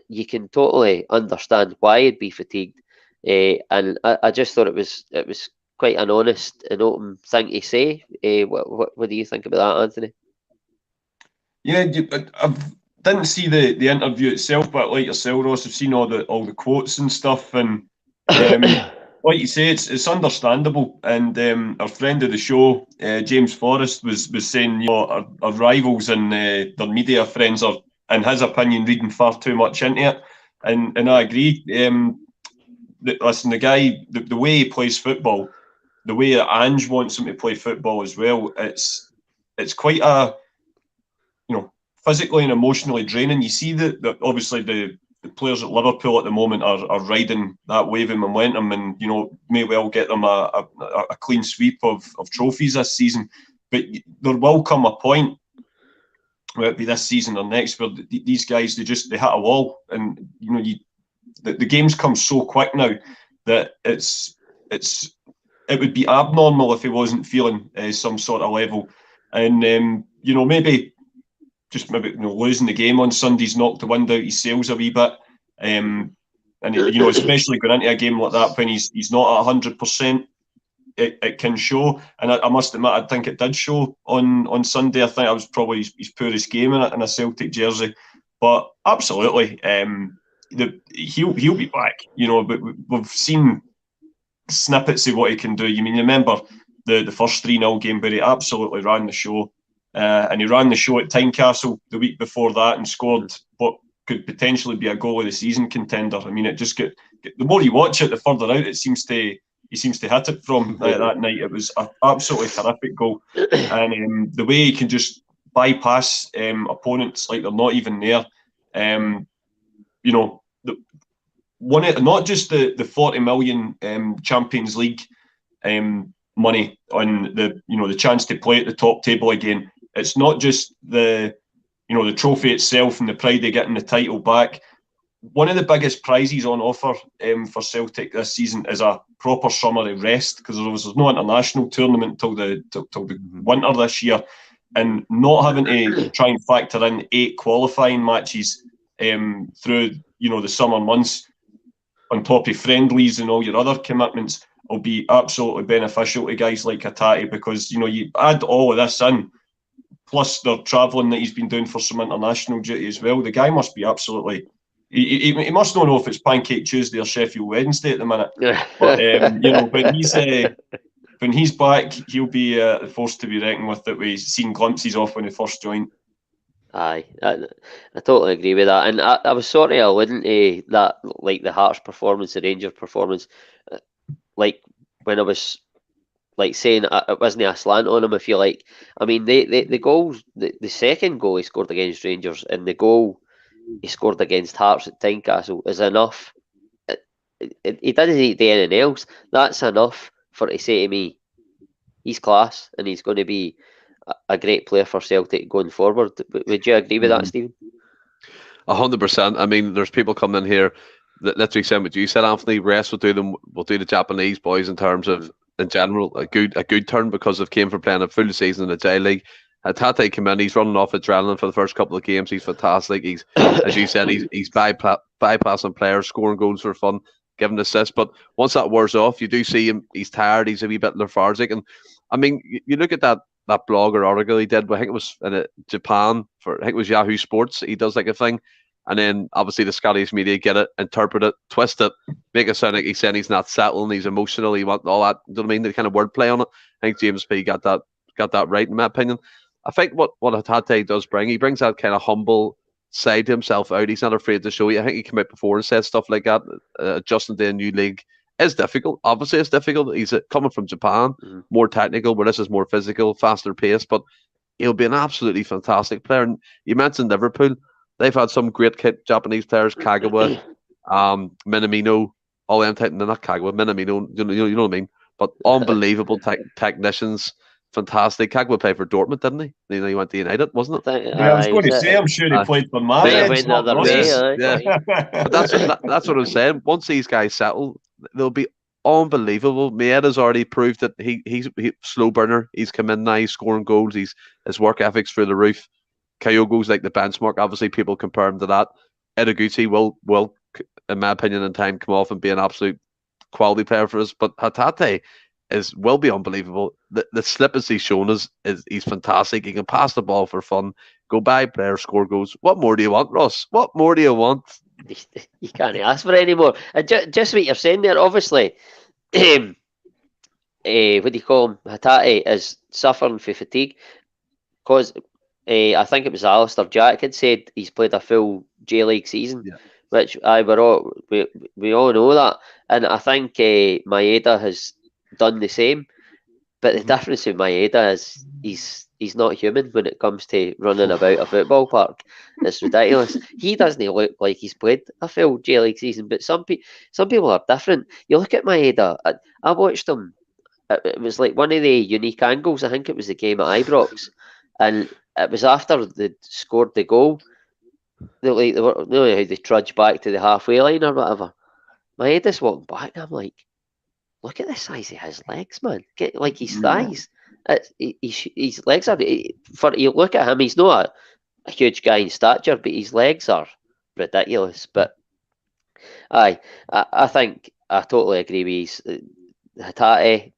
you can totally understand why he'd be fatigued. And I just thought it was quite an honest and open thing to say. What do you think about that, Anthony? Yeah, I didn't see the interview itself, but like yourself, Ross, I've seen all the quotes and stuff, and like you say, it's understandable. And our friend of the show, James Forrest, was saying, you know, our rivals and their media friends are, in his opinion, reading far too much into it. And I agree. Listen, the guy, the way he plays football, the way that Ange wants him to play football as well, it's quite a, you know, physically and emotionally draining. You see that obviously the players at Liverpool at the moment are riding that wave of momentum, and you know, may well get them a clean sweep of trophies this season. But there will come a point, whether it be this season or next, where these guys they hit a wall, and you know, the games come so quick now that it would be abnormal if he wasn't feeling some sort of level, and you know, maybe losing the game on Sunday's knocked the wind out his sails a wee bit, and you know, especially going into a game like that when he's not at 100%, it can show. And I must admit, I think it did show on Sunday. I think it was probably his poorest game in a Celtic jersey, but absolutely, he'll be back. You know, but we've seen snippets of what he can do. You remember the first 3-0 game where he absolutely ran the show. And he ran the show at Tynecastle the week before that and scored what could potentially be a goal of the season contender. I mean, it just the more you watch it, the further out he seems to hit it from that night. It was an absolutely terrific goal, and the way he can just bypass opponents like they're not even there. You know, not just the 40 million Champions League money on the chance to play at the top table again. It's not just the trophy itself and the pride of getting the title back. One of the biggest prizes on offer for Celtic this season is a proper summer of rest, because there's no international tournament till the winter this year, and not having to try and factor in 8 qualifying matches through the summer months on top of friendlies and all your other commitments will be absolutely beneficial to guys like Hatate, because you add all of this in, plus the travelling that he's been doing for some international duty as well. The guy must be absolutely. He must not know if it's Pancake Tuesday or Sheffield Wednesday at the minute. But when he's back, he'll be the force to be reckoned with that we've seen glimpses of when he first joined. Aye, I totally agree with that, and I was sort of alluding to that, like the Hearts performance, the Rangers performance, like when I was like saying it wasn't a slant on him. I feel like, I mean, the goals, the second goal he scored against Rangers and the goal he scored against Hearts at Tynecastle is enough. He doesn't need to do anything else. That's enough for to say to me, he's class and he's going to be a great player for Celtic going forward. Would you agree with that, Stephen? 100%. I mean, there's people coming in here that literally saying what you said, Anthony. Rest will do the Japanese boys in terms of, in general, a good turn because they've came from playing a full season in the J League. Tate came in, he's running off adrenaline for the first couple of games. He's fantastic. He's, as you said, he's bypassing players, scoring goals for fun, giving assists. But once that wears off, you do see him. He's tired. He's a wee bit lethargic. And I mean, you look at that blog or article he did. I think it was in Japan I think it was Yahoo Sports. He does like a thing, and then obviously the Scottish media get it, interpret it, twist it, make it sound like he's saying he's not settling, he's emotional, he wants all that. You know what I mean? The kind of wordplay on it. I think James P got that right in my opinion. I think what Tate does bring, he brings that kind of humble side to himself out. He's not afraid to show you. I think he came out before and said stuff like that. Adjusting to a new league is difficult. Obviously, it's difficult. He's coming from Japan, more technical, where this is more physical, faster pace, but he'll be an absolutely fantastic player. And you mentioned Liverpool. They've had some great Japanese players, Kagawa, Minamino, all them type. Not Kagawa, Minamino, you know what I mean? But unbelievable technicians. Fantastic. Kagawa played for Dortmund, didn't he? You know, he went to United, wasn't it? I was going to say, I'm sure he played for Madrid. Yeah. But that's what I'm saying. Once these guys settle, they'll be unbelievable. Maeda's already proved that he's slow burner. He's come in now, he's scoring goals. His work ethic's through the roof. Kyogo's like the benchmark. Obviously, people compare him to that. Edoguchi will, in my opinion, in time come off and be an absolute quality player for us. But Hatate will be unbelievable. The slippers he's shown us is he's fantastic. He can pass the ball for fun, go by players, score goals. What more do you want, Ross? What more do you want? You can't ask for any more. Just what you're saying there, obviously. What do you call him? Hatate is suffering from fatigue because I think it was Alistair Jack had said he's played a full J League season, which we all know that, and I think Maeda has done the same. But the difference with Maeda is he's not human when it comes to running about a football park. It's ridiculous. He doesn't look like he's played a full J League season, but some people are different. You look at Maeda. I watched him. It was like one of the unique angles. I think it was the game at Ibrox, and it was after they scored the goal. They were, you know how they trudge back to the halfway line or whatever. Maeda's walking back, and I'm like, look at the size of his legs, man. Get like his thighs. His legs are. You look at him, he's not a huge guy in stature, but his legs are ridiculous. But I think I totally agree with Hatate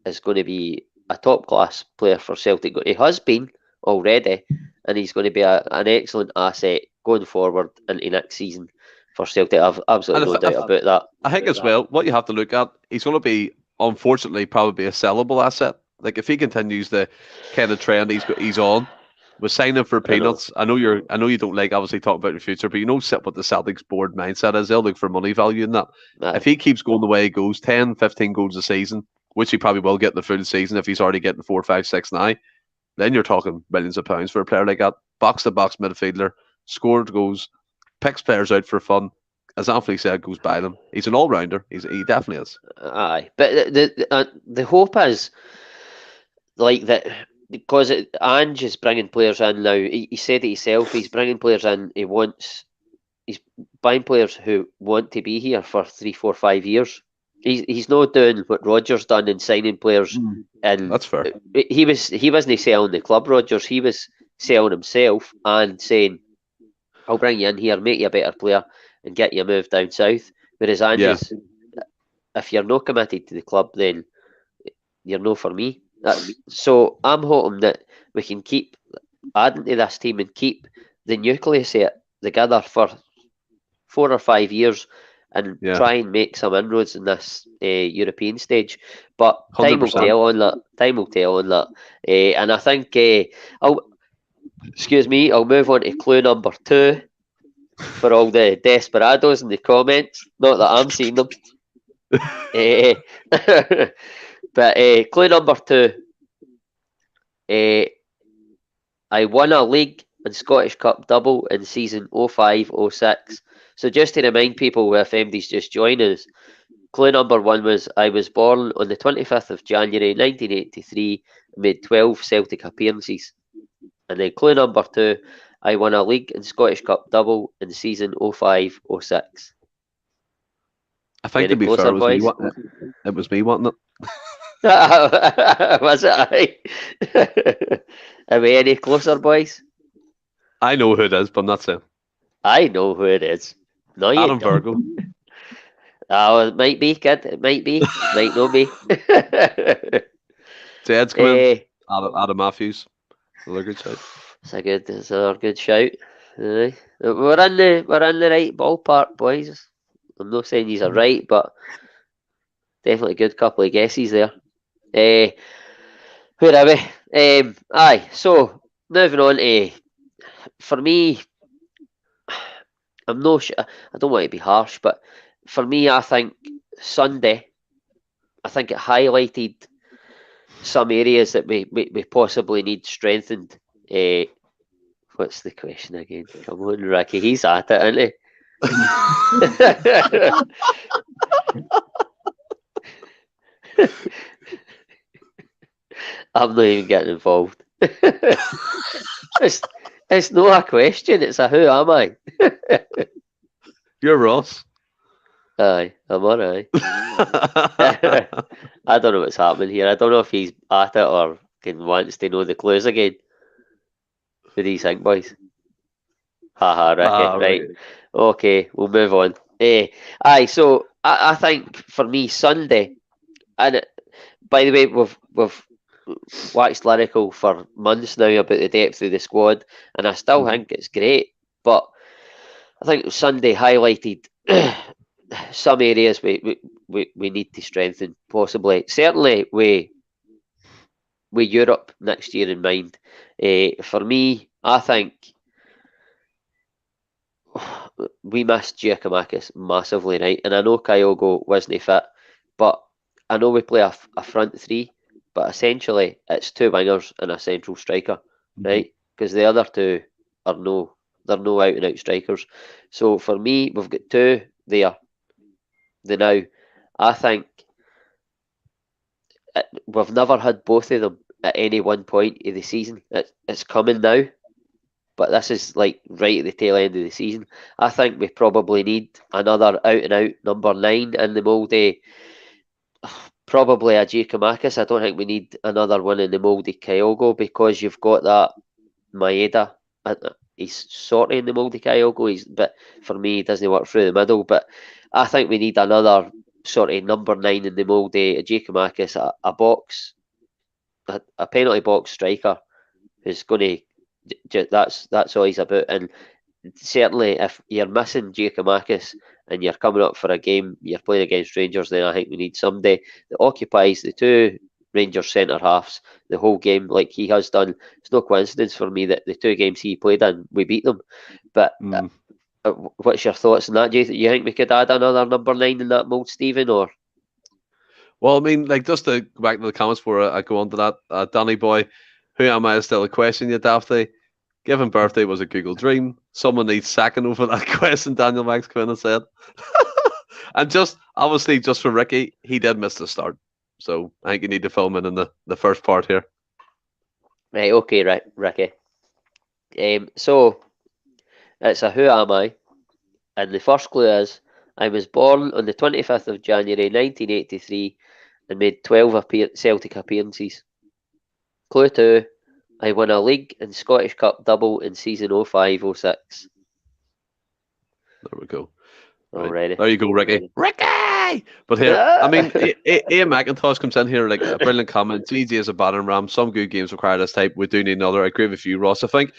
is going to be a top class player for Celtic. He has been already, and he's going to be an excellent asset going forward into next season for Celtic. I've absolutely no doubt about that. I think as well, what you have to look at, he's going to be, unfortunately, probably a sellable asset. Like if he continues the kind of trend he's on, with signing for peanuts. I know you don't like obviously talking about the future, but you know what the Celtics board mindset is. They'll look for money value in that. If he keeps going the way he goes, 10, 15 goals a season, which he probably will get the full season if he's already getting 4, 5, 6 now, then you're talking millions of pounds for a player like that. Box-to-box midfielder, scored goals, picks players out for fun. As Anthony said, goes by them. He's an all-rounder. He definitely is. Aye, but the hope is like that because Ange is bringing players in now. He said it himself. He's bringing players in. He's buying players who want to be here for 3, 4, 5 years. He's not doing what Rodgers done in signing players. And that's fair. He wasn't selling the club, Rodgers. He was selling himself and saying, "I'll bring you in here, make you a better player, and get you moved down south." Whereas Ange's, if you're not committed to the club, then you're no for me. So I'm hoping that we can keep adding to this team and keep the nucleus together for 4 or 5 years and try and make some inroads in this European stage. But 100%. Time will tell on that. And I think I'll move on to clue number 2 for all the desperados in the comments. Not that I'm seeing them. But clue number 2. I won a league and Scottish Cup double in season 05-06. So just to remind people, if MD's just joined us, clue number 1 was I was born on the 25th of January 1983 and made 12 Celtic appearances. And then clue number 2, I won a league and Scottish Cup double in season 05-06. I think, to be fair, it was me wanting it. Was it I? Are we any closer, boys? I know who it is, but I'm not saying. I know who it is. No, you Adam don't. Virgo. Oh, it might be, kid. It might be. Might not be. Jed's coming. Adam Matthews. Another good shout. It's another good shout. We're in the right ballpark, boys. I'm not saying these are right, but definitely a good couple of guesses there. Where are we? So moving on to, for me, I'm not sure, I don't want to be harsh, but for me, I think Sunday, it highlighted some areas that we possibly need strengthened. What's the question again? Come on, Ricky, he's at it, isn't he? I'm not even getting involved. It's not a question, it's a who am I? You're Ross. Aye, I'm alright. I don't know what's happening here. I don't know if he's at it or wants to know the clues again. Who do you think, boys? Haha, Ricky, right. Okay, we'll move on. So I think for me Sunday, and by the way, we've waxed lyrical for months now about the depth of the squad, and I still think it's great, but I think Sunday highlighted some areas we need to strengthen, possibly. Certainly with Europe next year in mind. For me, I think we missed Giacomakis massively, right? And I know Kyogo wasn't fit, but I know we play a front three, but essentially it's 2 wingers and a central striker, right? Because the other 2 are they're no out and out strikers. So for me, we've got 2 there. Now, I think we've never had both of them at any one point of the season. It's coming now, but this is like right at the tail end of the season. I think we probably need another out and out number 9 in the mould. Probably a Giacomakis. I don't think we need another one in the mould of Kyogo, because you've got that Maeda. He's sort of in the mould of Kyogo, but for me, he doesn't work through the middle. But I think we need another sort of number 9 in the mould of Giacomakis, a penalty box striker who's going to. That's all he's about. And certainly, if you're missing Giacomakis and you're coming up for a game, you're playing against Rangers, then I think we need somebody that occupies the 2 Rangers centre halves the whole game, like he has done. It's no coincidence for me that the 2 games he played in, we beat them. But what's your thoughts on that? Do you think we could add another number 9 in that mould, Stephen? Or well, I mean, like, just to go back to the comments before I go on to that, Danny boy, who am I? Is still a question, you daftly. Given birthday was a Google dream. Someone needs sacking over that question, Daniel Max Quinn has said. And just, obviously, just for Ricky, he did miss the start. So I think you need to film in the first part here. Right, okay, right, Ricky. So, it's a who am I? And the first clue is, I was born on the 25th of January 1983 and made 12 Celtic appearances. Clue 2, I won a league and Scottish Cup double in season 05-06. There we go. Already. There you go, Ricky. Ricky! But here, I mean, Ian McIntosh comes in here, like, a brilliant comment. GG is a battering ram. Some good games require this type. We do need another. I agree with you, Ross. I think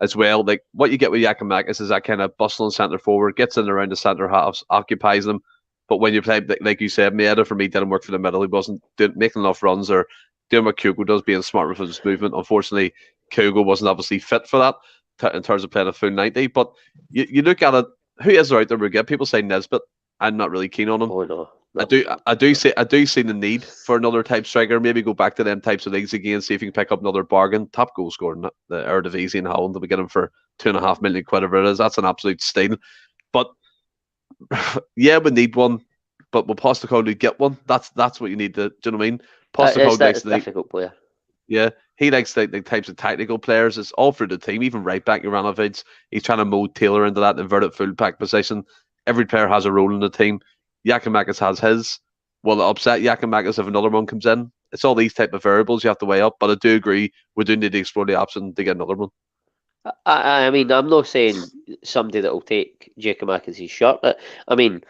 as well, like, what you get with Giacomakis is that kind of bustling centre forward, gets in around the centre halves, occupies them. But when you play, like you said, Maeda for me didn't work for the middle. He wasn't making enough runs or doing what Kyogo does, being smart with his movement. Unfortunately, Kyogo wasn't obviously fit for that in terms of playing a full 90. But you look at it, who is there out there we get? People say Nisbet. I'm not really keen on him. Oh, no. I do see the need for another type striker. Maybe go back to them types of leagues again, see if you can pick up another bargain. Top goal scorer in the Eredivisie in Holland. We get him for £2.5 million, whatever it is. That's an absolute steal. But yeah, we need one. But will Postecoglou get one? That's what you need to. Do you know what I mean? Postecoglou is a difficult player. Yeah, he likes the types of tactical players. It's all for the team. Even right back Juranovic, he's trying to mold Taylor into that inverted fullback position. Every player has a role in the team. Giakoumakis has his. Will it upset Giakoumakis if another one comes in? It's all these type of variables you have to weigh up. But I do agree we do need to explore the option to get another one. I mean, I'm not saying somebody that will take Giakoumakis' shirt. I mean,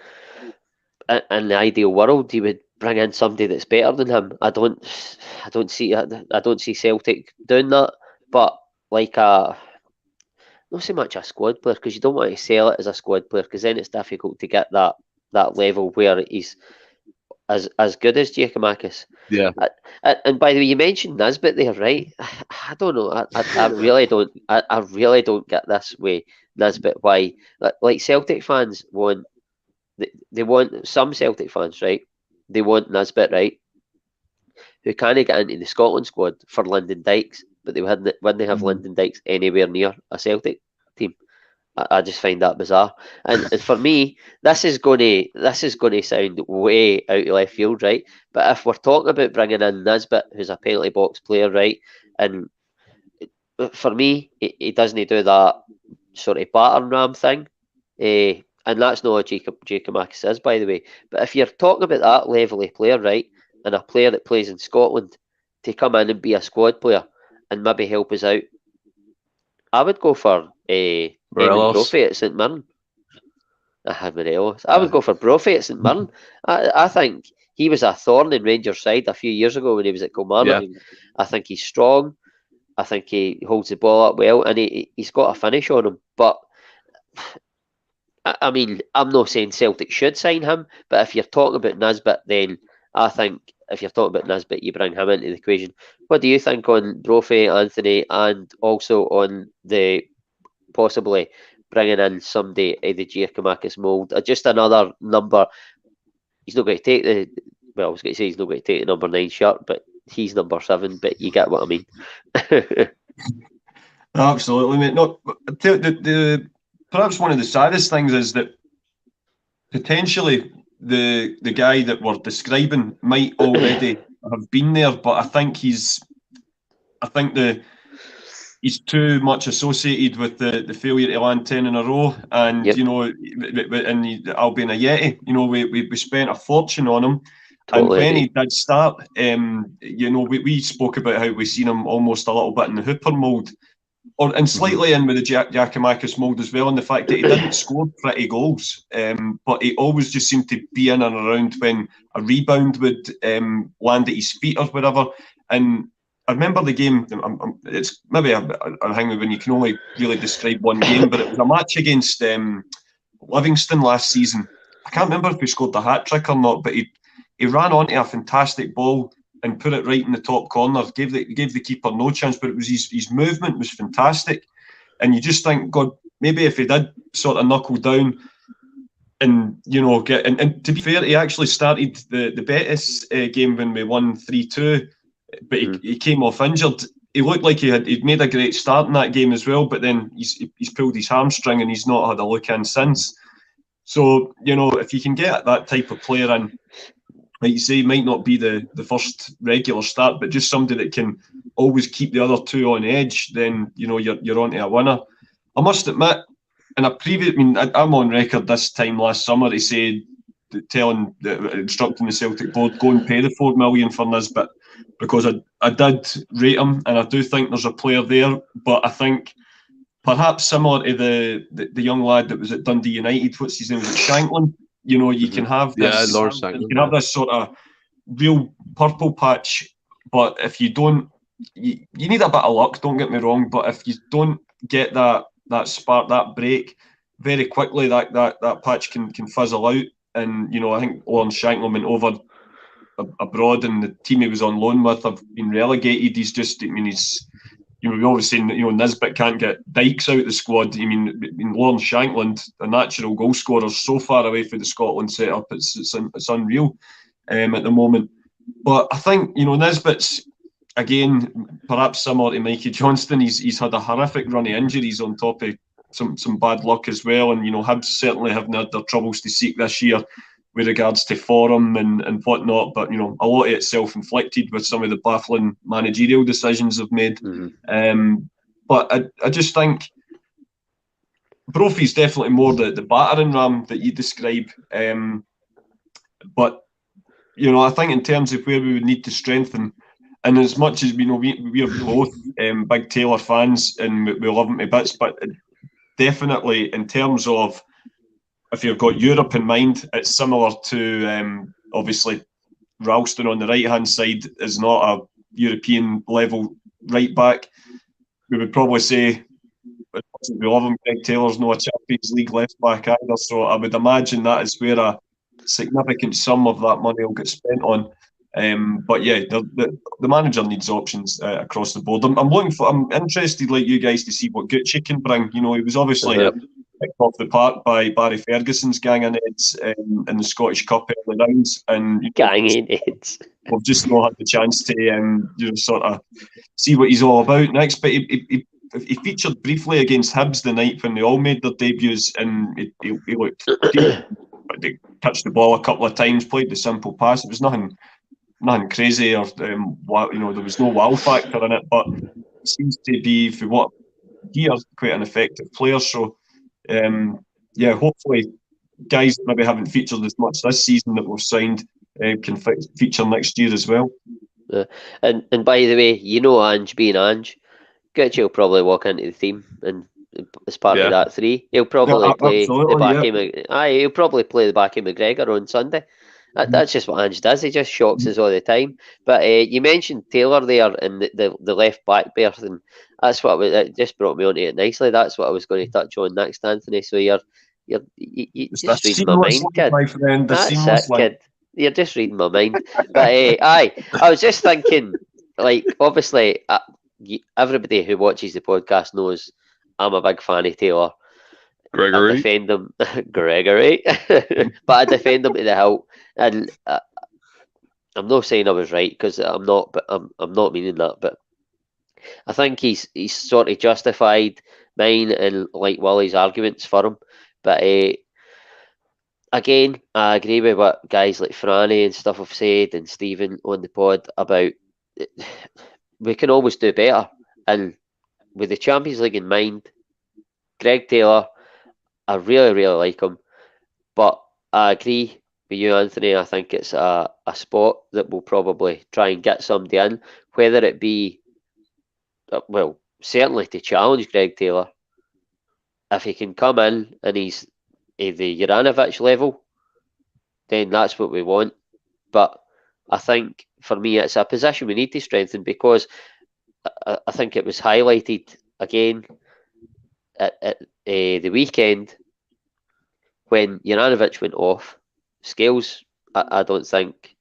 in the ideal world, you would bring in somebody that's better than him. I don't see Celtic doing that. But like not so much a squad player, because you don't want to sell it as a squad player, because then it's difficult to get that level where he's as good as Giakoumakis. Yeah. And by the way, you mentioned Nisbet there, right? I don't know. I really don't. I really don't get this way Nisbet. Why? Like Celtic fans want. They want some Celtic fans, right? They want Nisbet, right? Who can't get into the Scotland squad for Lyndon Dykes, but they wouldn't have Lyndon Dykes anywhere near a Celtic team. I just find that bizarre. And for me, this is going to sound way out of left field, right? But if we're talking about bringing in Nisbet, who's a penalty box player, right? And for me, he doesn't do that sort of battering ram thing. And that's not what Giakoumakis is, by the way. But if you're talking about that level of player, right, and a player that plays in Scotland to come in and be a squad player and maybe help us out, I would go for Brophy at St Mirren. I would go for Brophy at St Mirren. I think he was a thorn in Rangers' side a few years ago when he was at Kilmarnock. Yeah. I think he's strong. I think he holds the ball up well, and he's got a finish on him. But I mean, I'm not saying Celtic should sign him, but if you're talking about Nisbet, then I think if you're talking about Nisbet, you bring him into the equation. What do you think on Brophy, Anthony, and also on the possibly bringing in somebody in the Giakoumakis mould? Just another number. He's not going to take I was going to say he's not going to take the number 9 shirt, but he's number 7. But you get what I mean. Absolutely, mate. No, perhaps one of the saddest things is that potentially the guy that we're describing might already have been there, but I think he's too much associated with the failure to land 10 in a row, and yep. You know, and Albion Ayeti, you know, we spent a fortune on him. Totally. And when he did start, you know, we spoke about how we seen him almost a little bit in the Hooper mould, and slightly in with the Giakoumakis mould as well, and the fact that he didn't score pretty goals, but he always just seemed to be in and around when a rebound would land at his feet or whatever. And I remember the game, it's maybe a thing when you can only really describe one game, but it was a match against Livingston last season. I can't remember if he scored the hat-trick or not, but he ran onto a fantastic ball and put it right in the top corner, gave the keeper no chance, but it was his movement was fantastic. And you just think, God, maybe if he did sort of knuckle down and, you know, and to be fair, he actually started the Betis game when we won 3-2, but he came off injured. He looked like he'd made a great start in that game as well, but then he's pulled his hamstring and he's not had a look in since. So, you know, if you can get that type of player in, like you say, might not be the first regular start, but just somebody that can always keep the other two on edge, then, you know, you're onto a winner. I must admit, in a previous, I mean, I'm on record this time last summer to say, instructing the Celtic board, go and pay the $4 million for Nisbet, because I did rate him, and I do think there's a player there, but I think perhaps similar to the young lad that was at Dundee United, what's his name, was it Shanklin? You know, you can have this. Yeah, you can have this sort of real purple patch, but if you don't, you need a bit of luck. Don't get me wrong, but if you don't get that spark, that break, very quickly that patch can fizzle out. And you know, I think Owen Shanklin went over abroad, and the team he was on loan with have been relegated. He's just, I mean, we always saying that Nisbet can't get Dykes out of the squad. I mean Lawrence Shankland, a natural goal scorer, so far away from the Scotland setup, it's unreal at the moment. But I think Nisbet's, again, perhaps similar to Mikey Johnston, he's had a horrific run of injuries on top of some bad luck as well, and Hibs certainly haven't had their troubles to seek this year with regards to form and whatnot, but a lot of it's self-inflicted with some of the baffling managerial decisions they've made. But I just think Brophy's definitely more the battering ram that you describe. But I think in terms of where we would need to strengthen, and as much as we are both big Taylor fans and we love him to bits, but definitely in terms of, if you've got Europe in mind, it's similar to obviously Ralston on the right hand side is not a European level right back. We would probably say, we love him, Greg Taylor's not a Champions League left back either, so I would imagine that is where a significant sum of that money will get spent on. But yeah, the manager needs options across the board. I'm interested, like you guys, to see what Gucci can bring. He was obviously picked off the park by Barry Ferguson's gang of Neds in the Scottish Cup early rounds, and gang of Neds. We've just not had the chance to sort of see what he's all about next. But he featured briefly against Hibs the night when they all made their debuts, and he looked good. They touched the ball a couple of times, played the simple pass. It was nothing crazy, or there was no wow factor in it, but it seems to be, for what he is, quite an effective player. So hopefully guys that maybe haven't featured as much this season that we've signed can feature next year as well. And by the way, Ange being Ange, Gucci will probably walk into the team and as part of that three. He'll probably play the back of he'll probably play the back of McGregor on Sunday. That's just what Ange does. He just shocks us all the time. But you mentioned Taylor there in the left back berth, and that's what it just brought me onto it nicely. That's what I was going to touch on next, Anthony. So you're just reading my mind, kid. My friend, that's it, kid. You're just reading my mind. But I was just thinking, like, obviously, everybody who watches the podcast knows I'm a big fan of Taylor. Gregory. I defend him, Gregory, but I defend him to the hilt, and I'm not saying I was right, because I'm not, but I'm not meaning that. But I think he's sort of justified mine and like Wally's arguments for him. But again, I agree with what guys like Franny and stuff have said, and Stephen on the pod about we can always do better, and with the Champions League in mind, Greg Taylor, I really, really like him, but I agree with you, Anthony. I think it's a spot that will probably try and get somebody in, whether it be, certainly to challenge Greg Taylor. If he can come in and he's at the Juranovic level, then that's what we want. But I think for me, it's a position we need to strengthen, because I think it was highlighted again at the weekend when Juranovic went off. Scales, I don't think,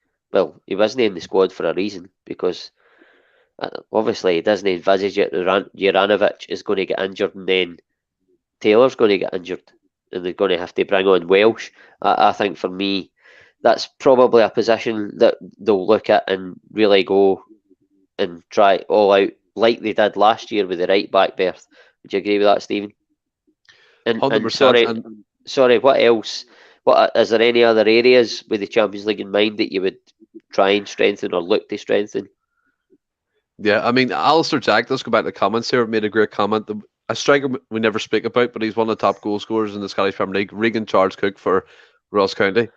he wasn't in the squad for a reason, because obviously he doesn't envisage it. Juranovic is going to get injured, and then Taylor's going to get injured, and they're going to have to bring on Welsh. I think for me, that's probably a position that they'll look at and really go and try all out, like they did last year with the right back berth. Would you agree with that, Stephen? And sorry, what else? What is there any other areas with the Champions League in mind that you would try and strengthen or look to strengthen? Yeah, I mean, Alistair Jack, let's go back to the comments here, made a great comment. A striker we never speak about, but he's one of the top goal scorers in the Scottish Premier League, Regan Charles Cook for Ross County.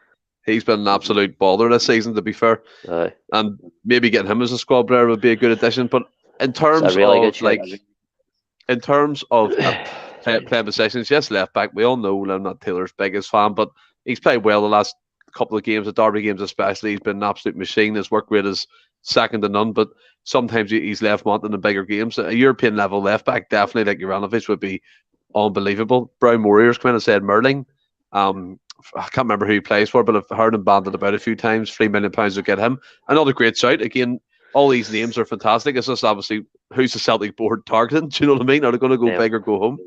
He's been an absolute baller this season, to be fair. Aye. And maybe getting him as a squad player would be a good addition. But in terms of playing positions, yes, left back. We all know I'm not Taylor's biggest fan, but he's played well the last couple of games, the Derby games especially. He's been an absolute machine. His work rate is second to none, but sometimes he's left wanting in bigger games. A European level left back, definitely like Juranovic, would be unbelievable. Brown Warriors come in and said Merling. I can't remember who he plays for, but I've heard him banded about a few times. £3 million to get him. Another great shout. Again, all these names are fantastic. It's just obviously who's the Celtic board targeting? Do you know what I mean? Are they going to go big or go home?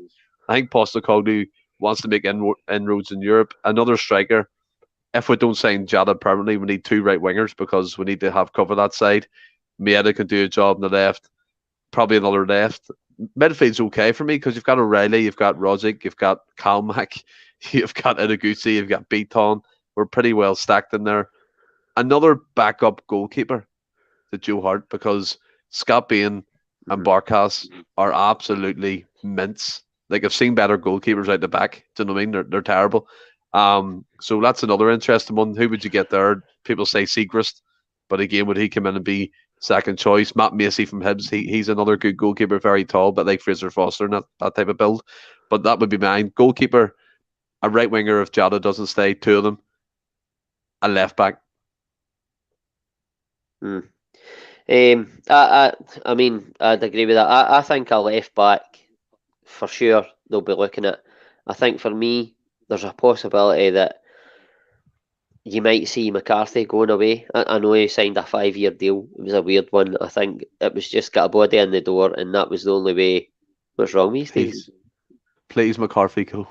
I think Postecoglou wants to make inroads in Europe. Another striker. If we don't sign Jada permanently, we need 2 right wingers because we need to have cover that side. Mieta can do a job on the left. Probably another left. Midfield's okay for me because you've got O'Reilly, you've got Rozic, you've got Kalmak, you've got Idaguchi, you've got Beaton. We're pretty well stacked in there. Another backup goalkeeper to Joe Hart because Scott Bain and Barkas are absolutely mints. Like, I've seen better goalkeepers out the back. Do you know what I mean? They're terrible. So that's another interesting one. Who would you get there? People say Segrist, but again, would he come in and be second choice? Matt Macy from Hibs, he's another good goalkeeper, very tall, but like Fraser Foster and that type of build. But that would be mine. Goalkeeper, a right winger if Jada doesn't stay, 2 of them, a left back. I mean, I'd agree with that. I think a left back, for sure, they'll be looking at. I think for me, there's a possibility that you might see McCarthy going away. I know he signed a 5-year deal. It was a weird one. I think it was just got a body in the door, and that was the only way. What's wrong with you, Steve? Please, McCarthy, go.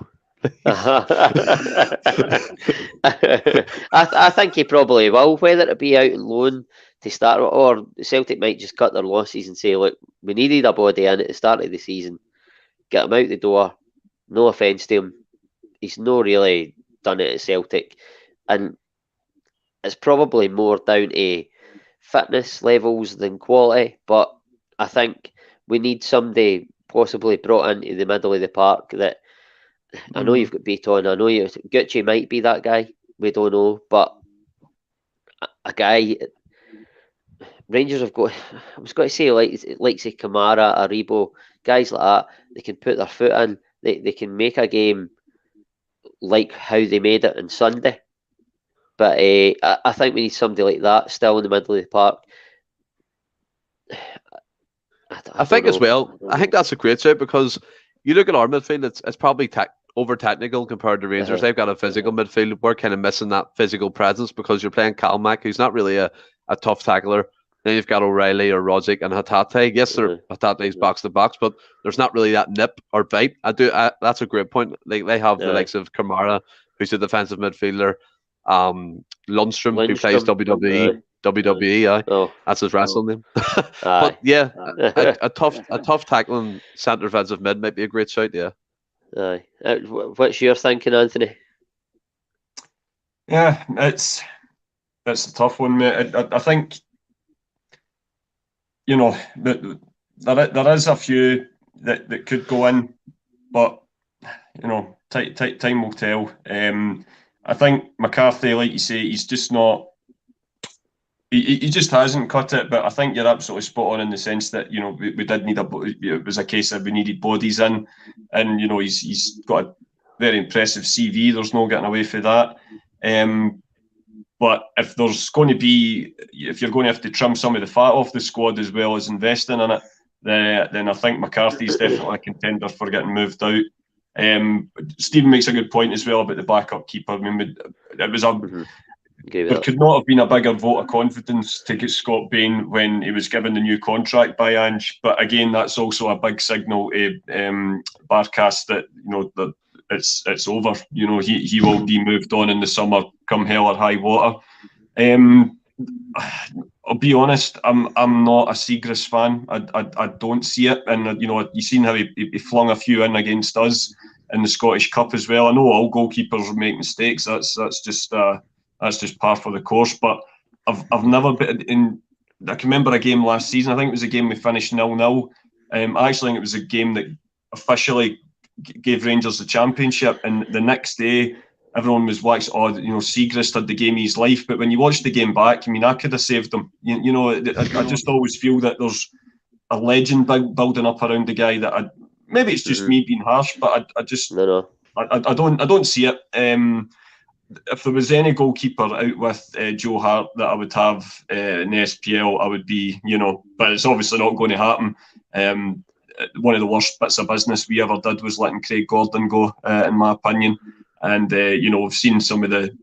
I think he probably will, whether it be out on loan to start, or Celtic might just cut their losses and say, look, we needed a body in at the start of the season, get him out the door. No offence to him, he's not really done it at Celtic, and it's probably more down to fitness levels than quality, but I think we need somebody possibly brought into the middle of the park that, I know you've got Beaton, I know Gucci might be that guy, we don't know, but a guy, Rangers have got, I was going to say, like say Kamara, Aribo, guys like that, they can put their foot in, they can make a game like how they made it on Sunday. But I think we need somebody like that still in the middle of the park. I think as well, I think that's a great shout because you look at our midfield, it's probably over technical compared to Rangers. They've got a physical midfield. We're kind of missing that physical presence because you're playing Kalmak, who's not really a tough tackler. Then you've got O'Reilly or Rozic and Hatate. Yes, Hatate's box to box, but there's not really that nip or bite. That's a great point. They have the likes of Kamara, who's a defensive midfielder. Lundstrom, who plays WWE. That's his wrestling name. But yeah, a tough tackling centre defensive mid might be a great shout. Yeah. What's your thinking, Anthony? Yeah, it's a tough one, mate. I think, you know, there is a few that could go in, but you know, time will tell. I think McCarthy, like you say, he's just not. He just hasn't cut it. But I think you're absolutely spot on in the sense that, you know, we did need it was a case that we needed bodies in, and you know he's got a very impressive CV. There's no getting away from that. But if you're going to have to trim some of the fat off the squad as well as investing in it, then I think McCarthy's definitely a contender for getting moved out. Stephen makes a good point as well about the backup keeper. I mean, it was there could not have been a bigger vote of confidence to get Scott Bain when he was given the new contract by Ange. But again, that's also a big signal to Barkas that, you know, that it's over. You know, he will be moved on in the summer, come hell or high water. I'll be honest, I'm not a Segrist fan. I don't see it, and you know, you've seen how he flung a few in against us in the Scottish Cup as well. I know all goalkeepers make mistakes. That's just par for the course. But I've never been in. I can remember a game last season. I think it was a game we finished 0-0. I actually think it was a game that officially gave Rangers the championship, and the next day everyone was like, "Oh, you know, Segrist had the game of his life." But when you watch the game back, I mean, I could have saved him. You know, I just always feel that there's a legend building up around the guy that maybe it's just me being harsh, but I just I don't see it. If there was any goalkeeper out with Joe Hart that I would have in the SPL, I would be, you know, but it's obviously not going to happen. One of the worst bits of business we ever did was letting Craig Gordon go, in my opinion. And you know, we've seen some of the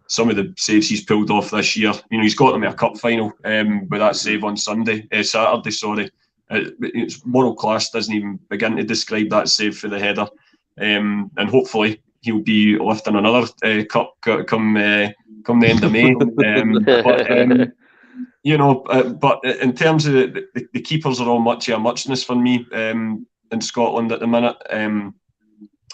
saves he's pulled off this year. You know, he's got them at a cup final with that save on Saturday. Sorry. It's world class. Doesn't even begin to describe that save for the header. And hopefully he'll be lifting another cup come the end of May. But in terms of the keepers are all much of a muchness for me in Scotland at the minute.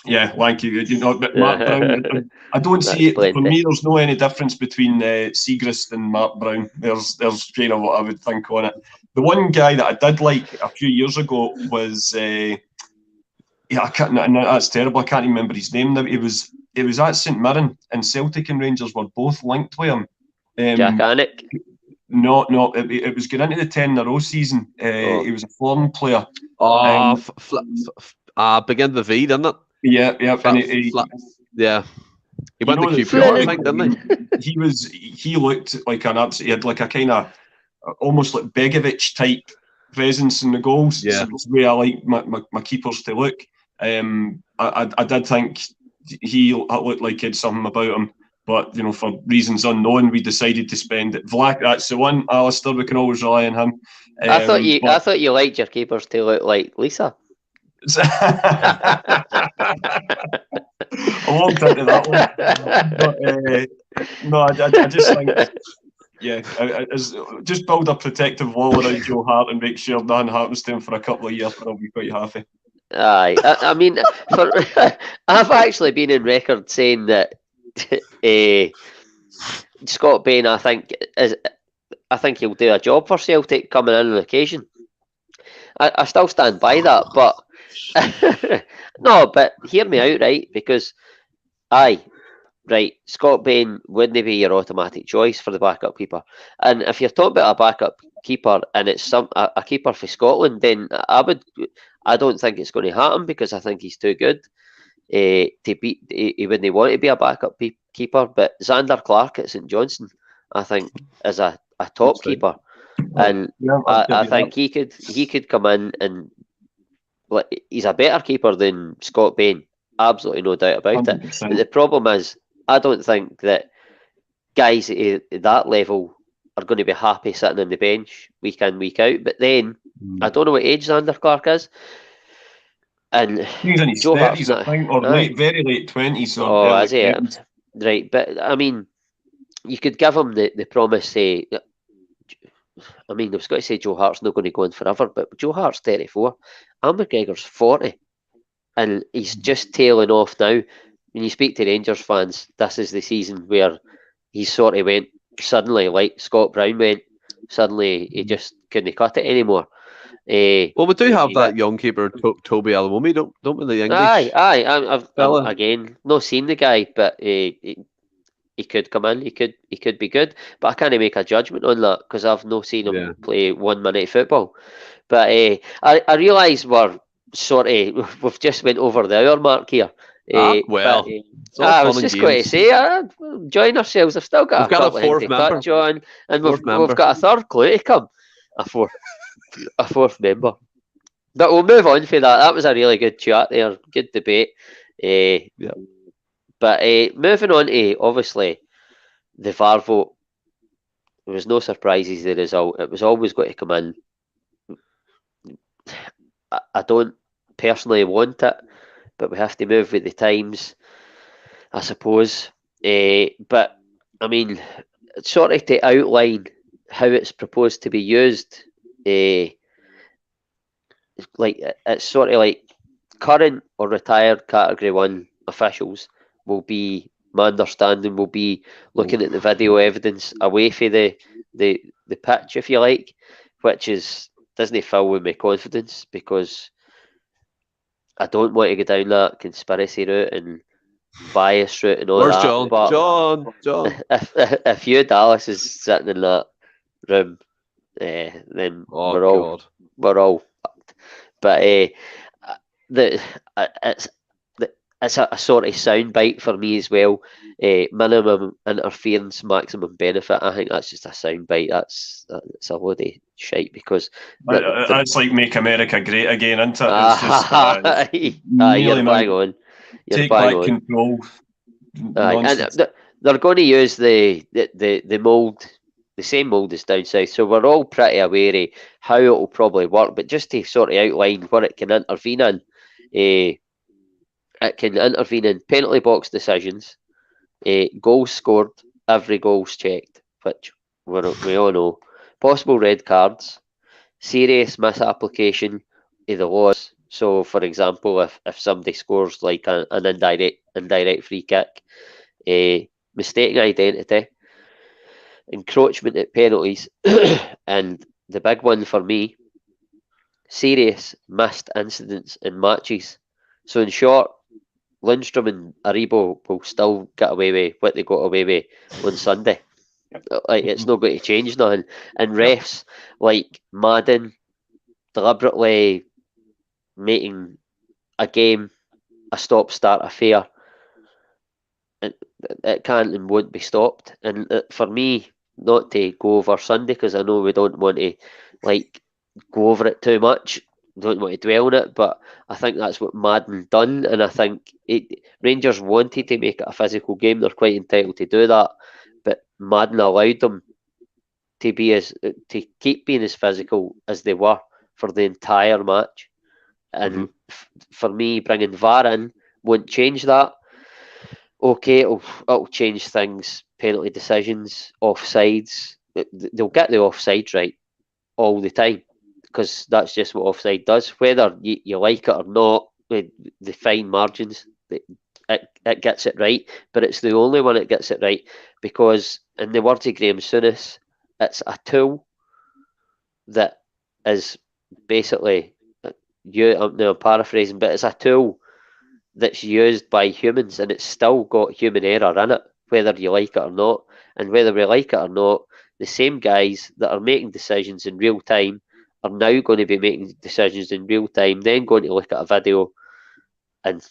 Lanky, Mark Brown. I don't see it. For me, there's no any difference between Siegrist and Mark Brown. There's kind of what I would think on it. The one guy that I did like a few years ago was I can't. No, that's terrible. I can't remember his name now. It was at St Mirren, and Celtic and Rangers were both linked with him. Jack Annick. No, it was going into the 10-in-a-row season. He was a foreign player. Begin the V, didn't it? Yeah. He went to QPR, I think, didn't he? He looked like an absolute. He had like a kind of almost like Begovic type presence in the goals. Yeah, so it's the way I like my keepers to look. I did think he looked like he had something about him. But for reasons unknown, we decided to spend it. Vlak, that's the one. Alistair, we can always rely on him. I thought you liked your keepers to look like Lisa. I walked into that one. I just think, just build a protective wall around Joe Hart and make sure nothing happens to him for a couple of years, and I'll be quite happy. Aye, I mean, I've actually been in record saying that Scott Bain, I think he'll do a job for Celtic coming in on occasion. I still stand by that, but no, but hear me out, right? Because Scott Bain wouldn't be your automatic choice for the backup keeper. And if you're talking about a backup keeper and it's a keeper for Scotland, then I don't think it's going to happen because I think he's too good to beat. He wouldn't want to be a backup keeper. But Xander Clark at St Johnstone, I think, is a top keeper, and I think he could come in and. He's a better keeper than Scott Bain, absolutely no doubt about 100%. It. But the problem is, I don't think that guys at that level are going to be happy sitting on the bench week in, week out. But then, I don't know what age Xander Clark is. And he's in his 30s, I think, or very late 20s. Oh, is he? Right, but I mean, you could give him the promise, I mean, I was going to say Joe Hart's not going to go on forever, but Joe Hart's 34. Al McGregor's 40. And he's just tailing off now. When you speak to Rangers fans, this is the season where he sort of went suddenly, like Scott Brown went, suddenly he just couldn't cut it anymore. Well, we do have that young keeper, Toby Alamomi, don't we, the English? Aye. I've again, not seen the guy, but he could come in, he could be good, but I can't make a judgment on that because I've not seen him play 1 minute football. But I realise we've just went over the hour mark here. I was just going to say, join ourselves. I've still got a fourth member, John, and we've got a third clue to come. A fourth member. But we'll move on for that. That was a really good chat there, good debate. But moving on to, obviously, the VAR vote, there was no surprises the result. It was always going to come in. I don't personally want it, but we have to move with the times, I suppose. But, I mean, sort of to outline how it's proposed to be used, it's sort of like current or retired Category 1 officials will be, my understanding, will be looking at the video evidence away from the pitch, if you like, which doesn't fill with me confidence because I don't want to go down that conspiracy route and bias route and all Where's that. John? But John. If you Dallas is sitting in that room, then we're all fucked. But it's a sort of soundbite for me as well. Minimum interference, maximum benefit. I think that's just a soundbite. That's a load of shite because that's like Make America Great Again, isn't it? It's just, you're bang on. Take back control. And they're going to use the mould the same mould as down south, so we're all pretty aware of how it will probably work. But just to sort of outline what it can intervene in, it can intervene in penalty box decisions, goals scored, every goal's checked, which we all know, possible red cards, serious misapplication of the laws. So, for example, if somebody scores like an indirect free kick, mistaken identity, encroachment at penalties, and the big one for me, serious missed incidents in matches. So, in short, Lundstrom and Aribo will still get away with what they got away with on Sunday. Like, it's not going to change nothing. And refs like Madden deliberately making a game a stop-start affair, it can't and won't be stopped. And for me, not to go over Sunday, because I know we don't want to like go over it too much, don't want to dwell on it, but I think that's what Madden done, and I think Rangers wanted to make it a physical game. They're quite entitled to do that, but Madden allowed them to keep being as physical as they were for the entire match. And for me, bringing VAR in won't change that. Okay, it'll change things, penalty decisions, offsides. They'll get the offside right all the time, because that's just what offside does. Whether you like it or not, with the fine margins, it gets it right. But it's the only one that gets it right, because, in the words of Graham Souness, it's a tool that is basically, I'm now paraphrasing, but it's a tool that's used by humans, and it's still got human error in it, whether you like it or not. And whether we like it or not, the same guys that are making decisions in real time are now going to be making decisions in real time, then going to look at a video and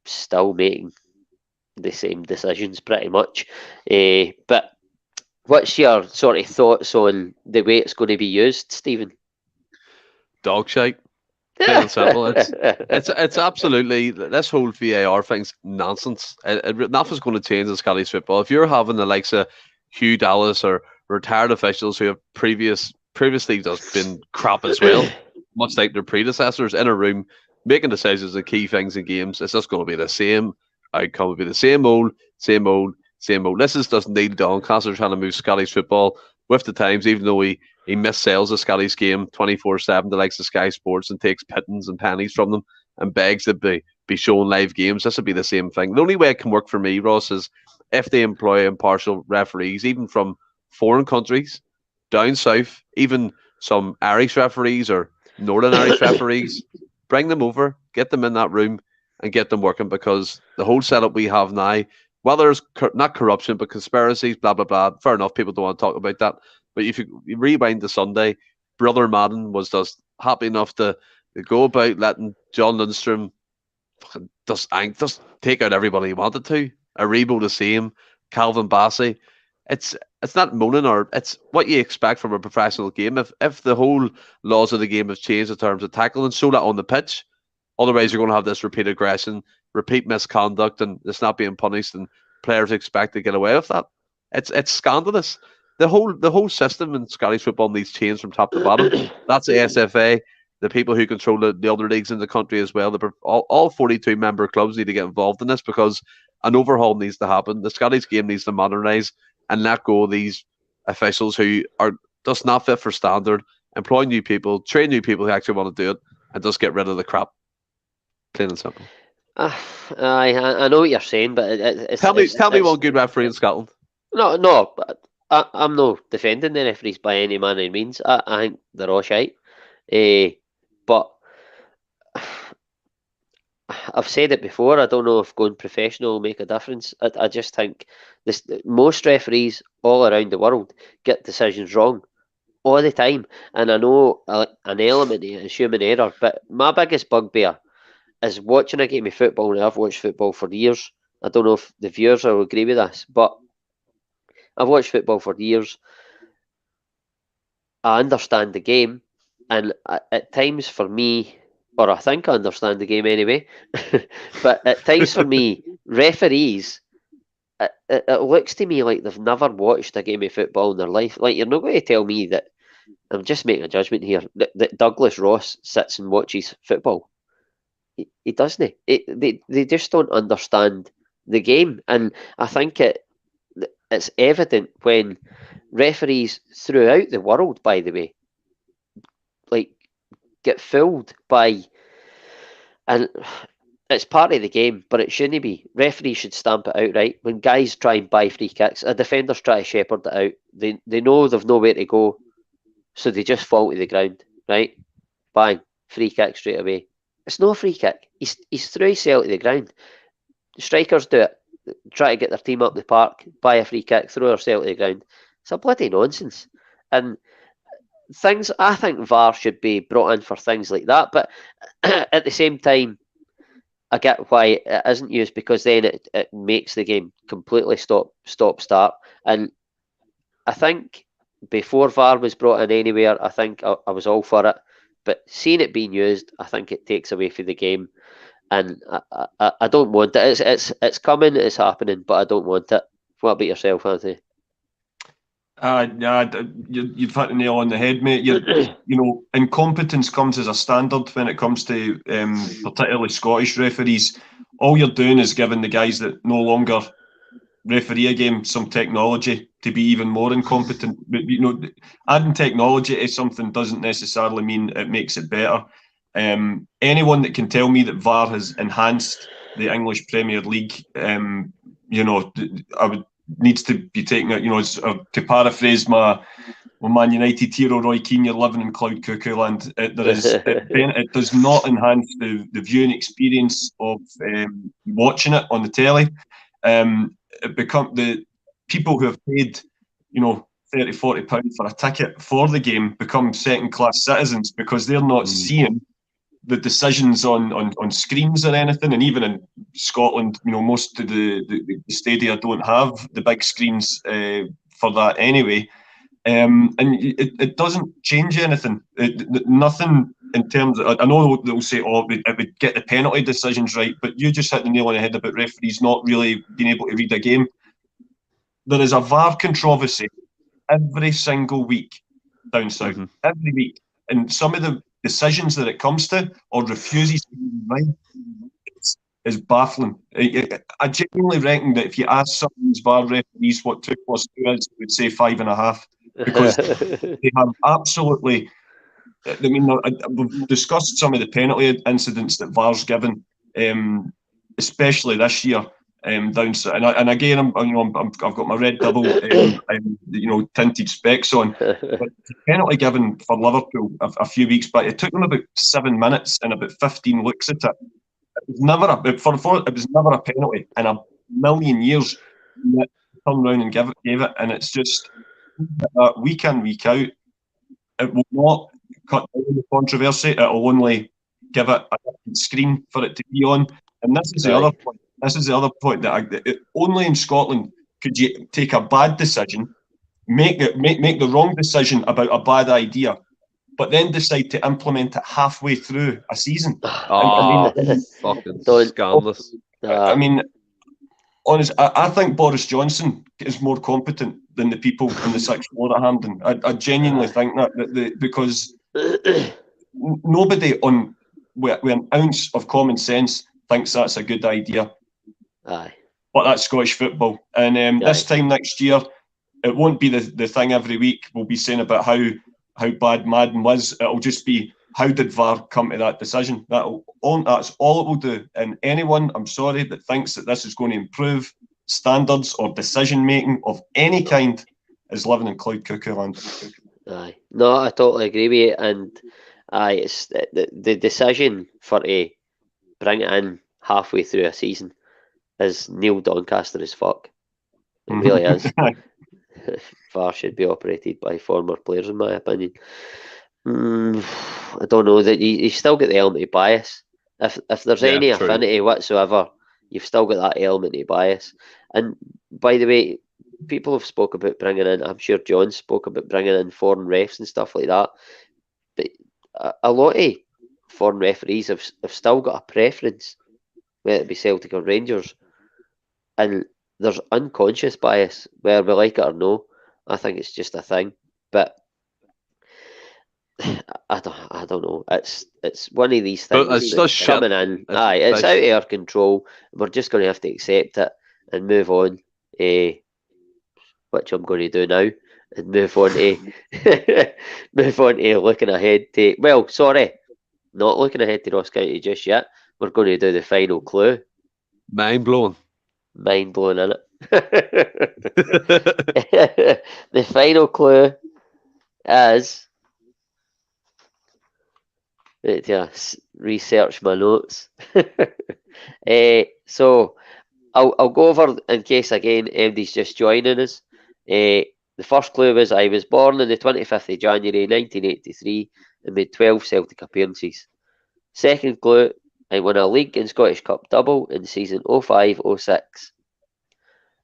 still making the same decisions pretty much. But what's your sort of thoughts on the way it's going to be used, Stephen? Dog shite. Plain and simple. It's absolutely, this whole VAR thing's nonsense. Nothing's going to change in Scottish football. If you're having the likes of Hugh Dallas or retired officials who have previously just been crap as well, much like their predecessors, in a room making decisions on key things in games, it's just going to be the same outcome. It'll be the same old. This is just Neil Doncaster trying to move Scottish football with the times, even though he missells the Scottish game 24/7 to likes of Sky Sports and takes pittance and pennies from them and begs to be showing live games. This would be the same thing. The only way it can work for me, Ross, is if they employ impartial referees, even from foreign countries, down south, even some Irish referees or Northern Irish referees, bring them over, get them in that room and get them working, because the whole setup we have now, whether it's not corruption, but conspiracies, blah, blah, blah, fair enough, people don't want to talk about that. But if you rewind to Sunday, Brother Madden was just happy enough to go about letting John Lundstrom just take out everybody he wanted to. Aribo the same, Calvin Bassey. It's not moaning, or it's what you expect from a professional game. If the whole laws of the game have changed in terms of tackling, show that on the pitch. Otherwise, you're going to have this repeat aggression, repeat misconduct, and it's not being punished, and players expect to get away with that. It's scandalous. The whole system in Scottish football needs change from top to bottom. That's the SFA, the people who control the other leagues in the country as well. All 42 member clubs need to get involved in this, because an overhaul needs to happen. The Scottish game needs to modernise and let go of these officials who are just not fit for standard. Employ new people, train new people who actually want to do it, and just get rid of the crap. Plain and simple. I know what you're saying, but tell me one good referee in Scotland. No, but I'm not defending the referees by any manner of means. I think they're all shite. But I've said it before, I don't know if going professional will make a difference. I just think most referees all around the world get decisions wrong all the time. And I know an element of it is human error, but my biggest bugbear is watching a game of football, and I've watched football for years. I don't know if the viewers will agree with this, but I've watched football for years. I understand the game, and at times for me, or I think I understand the game anyway, but at times for me, referees it looks to me like they've never watched a game of football in their life. Like, you're not going to tell me that, I'm just making a judgment here, that Douglas Ross sits and watches football. He doesn't. They just don't understand the game. And I think it's evident when referees throughout the world, by the way, like, get fooled by, and it's part of the game, but it shouldn't be. Referees should stamp it out, right? When guys try and buy free kicks, a defender's try to shepherd it out. They know they've nowhere to go, so they just fall to the ground, right? Bang, free kick straight away. It's no free kick. He's through his cell to the ground. The strikers do it. Try to get their team up the park, buy a free kick, throw theirself to the ground. It's a bloody nonsense. And I think VAR should be brought in for things like that. But at the same time, I get why it isn't used, because then it makes the game completely stop-start. And I think before VAR was brought in anywhere, I think I was all for it. But seeing it being used, I think it takes away from the game. And I don't want it. It's coming, it's happening, but I don't want it. What about yourself, Anthony? You've hit the nail on the head, mate. Incompetence comes as a standard when it comes to particularly Scottish referees. All you're doing is giving the guys that no longer referee a game some technology to be even more incompetent. But adding technology to something doesn't necessarily mean it makes it better. Anyone that can tell me that VAR has enhanced the English Premier League, needs to be taken out. To paraphrase my Man United hero Roy Keane, you're living in cloud cuckoo land. It does not enhance the viewing experience of watching it on the telly. The people who have paid, £30-40 for a ticket for the game become second-class citizens because they're not seeing the decisions on screens or anything. And even in Scotland, most of the stadia don't have the big screens for that anyway. And it doesn't change anything. Nothing in terms of, I know they'll say, it would get the penalty decisions right, but you just hit the nail on the head about referees not really being able to read a game. There is a VAR controversy every single week down south, every week. And some of the decisions that it comes to or refuses to be right is baffling. I genuinely reckon that if you ask some of these VAR referees what 2 + 2 is, they would say 5.5, because they have absolutely. I mean, we've discussed some of the penalty incidents that VAR's given, especially this year. Down south, and again, I've got my red double, tinted specs on. But the penalty given for Liverpool a few weeks back, it took them about 7 minutes and about 15 looks at it. It was never a penalty in a million years. Turn around and gave it, and it's just week in, week out. It will not cut down the controversy. It will only give it a different screen for it to be on. And this is the other point. This is the other point that only in Scotland could you take a bad decision, make the wrong decision about a bad idea, but then decide to implement it halfway through a season. Fucking scandalous. I mean, honestly, I think Boris Johnson is more competent than the people on the 6th floor at Hampden. I genuinely think that because nobody with an ounce of common sense thinks that's a good idea. Aye. But that's Scottish football. And this time next year, it won't be the thing every week. We'll be saying about how bad Madden was. It'll just be, how did VAR come to that decision? That's all it will do. And anyone, I'm sorry, that thinks that this is going to improve standards or decision-making of any kind is living in cloud cuckoo land. Aye. No, I totally agree with you. And it's the decision for to bring it in halfway through a season is Neil Doncaster as fuck. It really is. VAR should be operated by former players, in my opinion. I don't know, that you still get the element of bias. If there's any affinity whatsoever, you've still got that element of bias. And by the way, people have spoke about bringing in, I'm sure John spoke about bringing in foreign refs and stuff like that. But a lot of foreign referees have still got a preference, whether it be Celtic or Rangers. And there's unconscious bias, where we like it or no. I think it's just a thing, but I don't know. It's one of these things But it's that's just coming shit. in. It's out of our control. We're just going to have to accept it and move on. Which I'm going to do now, and move on to move on to looking ahead to. Well, sorry, not looking ahead to Ross County just yet. We're going to do the final clue. Mind blowing. Mind blowing, innit? The final clue is. Right, yeah, research my notes. So I'll go over in case again MD's just joining us. The first clue was I was born on the 25th of January 1983 and made 12 Celtic appearances. Second clue, I won a League and Scottish Cup double in season 05-06.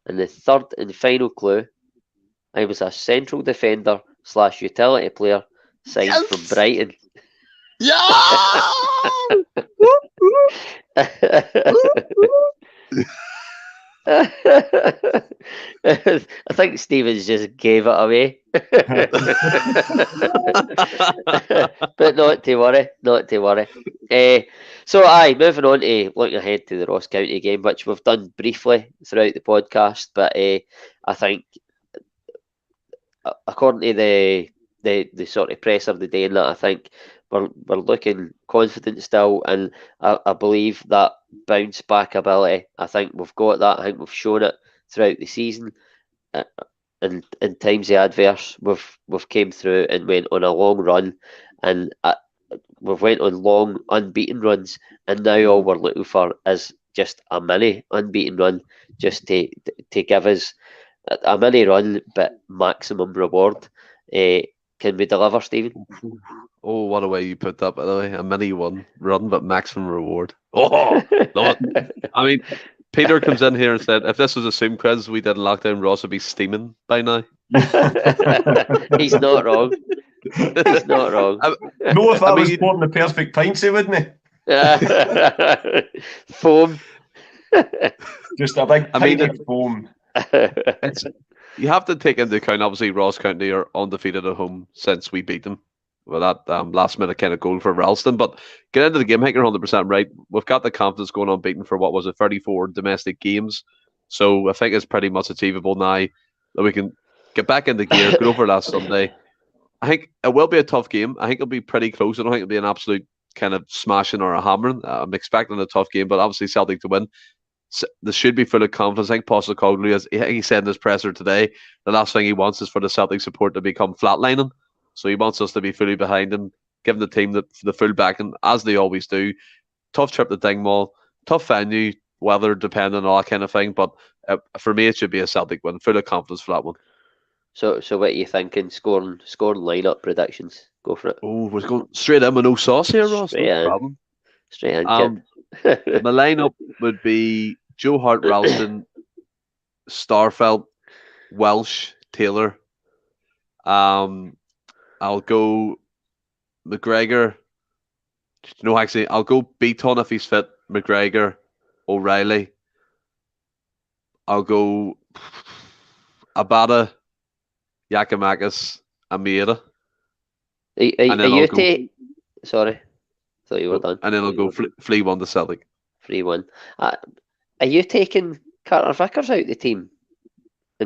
And the third and final clue, I was a central defender / utility player signed from Brighton. Yeah! I think Stevens just gave it away. But not to worry. So moving on to looking ahead to the Ross County game, which we've done briefly throughout the podcast, but I think according to the sort of press of the day and that, I think we're looking confident still, and I believe that bounce back ability, I think we've got that. I think we've shown it throughout the season. And in times of adverse, we've came through and went on a long run, and we've went on long unbeaten runs, and now all we're looking for is just a mini unbeaten run, just to give us a mini run, but maximum reward. Can we deliver, Stephen? Oh, what a way you put that, by the way. A mini one run, but maximum reward. Oh, love it. I mean, Peter comes in here and said, if this was a sim quiz we did in lockdown, Ross would be steaming by now. He's not wrong. He's not wrong. No, if I was pouring the perfect pints, wouldn't he? Foam. Just a big pint of foam. You have to take into account, obviously, Ross County are undefeated at home since we beat them with that last minute kind of goal for Ralston. But get into the game, I think you're 100% right. We've got the confidence going on beaten for what was it, 34 domestic games. So I think it's pretty much achievable now that we can get back into gear, get over last Sunday. I think it will be a tough game. I think it'll be pretty close. I don't think it'll be an absolute kind of smashing or a hammering. I'm expecting a tough game, but obviously Celtic to win. They should be full of confidence. I think Postecoglou, as he said in his presser today, the last thing he wants is for the Celtic support to become flatlining. So he wants us to be fully behind him, giving the team the full backing, as they always do. Tough trip to Dingwall, tough venue, weather depending on all that kind of thing. But for me, it should be a Celtic win, full of confidence for that one. So what are you thinking? Scoring lineup predictions. Go for it. Oh, we're going straight in with no sauce here, Ross. Straight No in. problem. Straight in. My lineup would be Joe Hart, Ralston, Starfelt, Welsh, Taylor. I'll go McGregor. No, actually, I'll go Beaton if he's fit. McGregor, O'Reilly. I'll go Abada, Yakimakis, and Miera. Are you taking? Sorry, thought you were done. And then I'll go Flea 1 to Celtic. 3-1. Are you taking Carter Vickers out the team?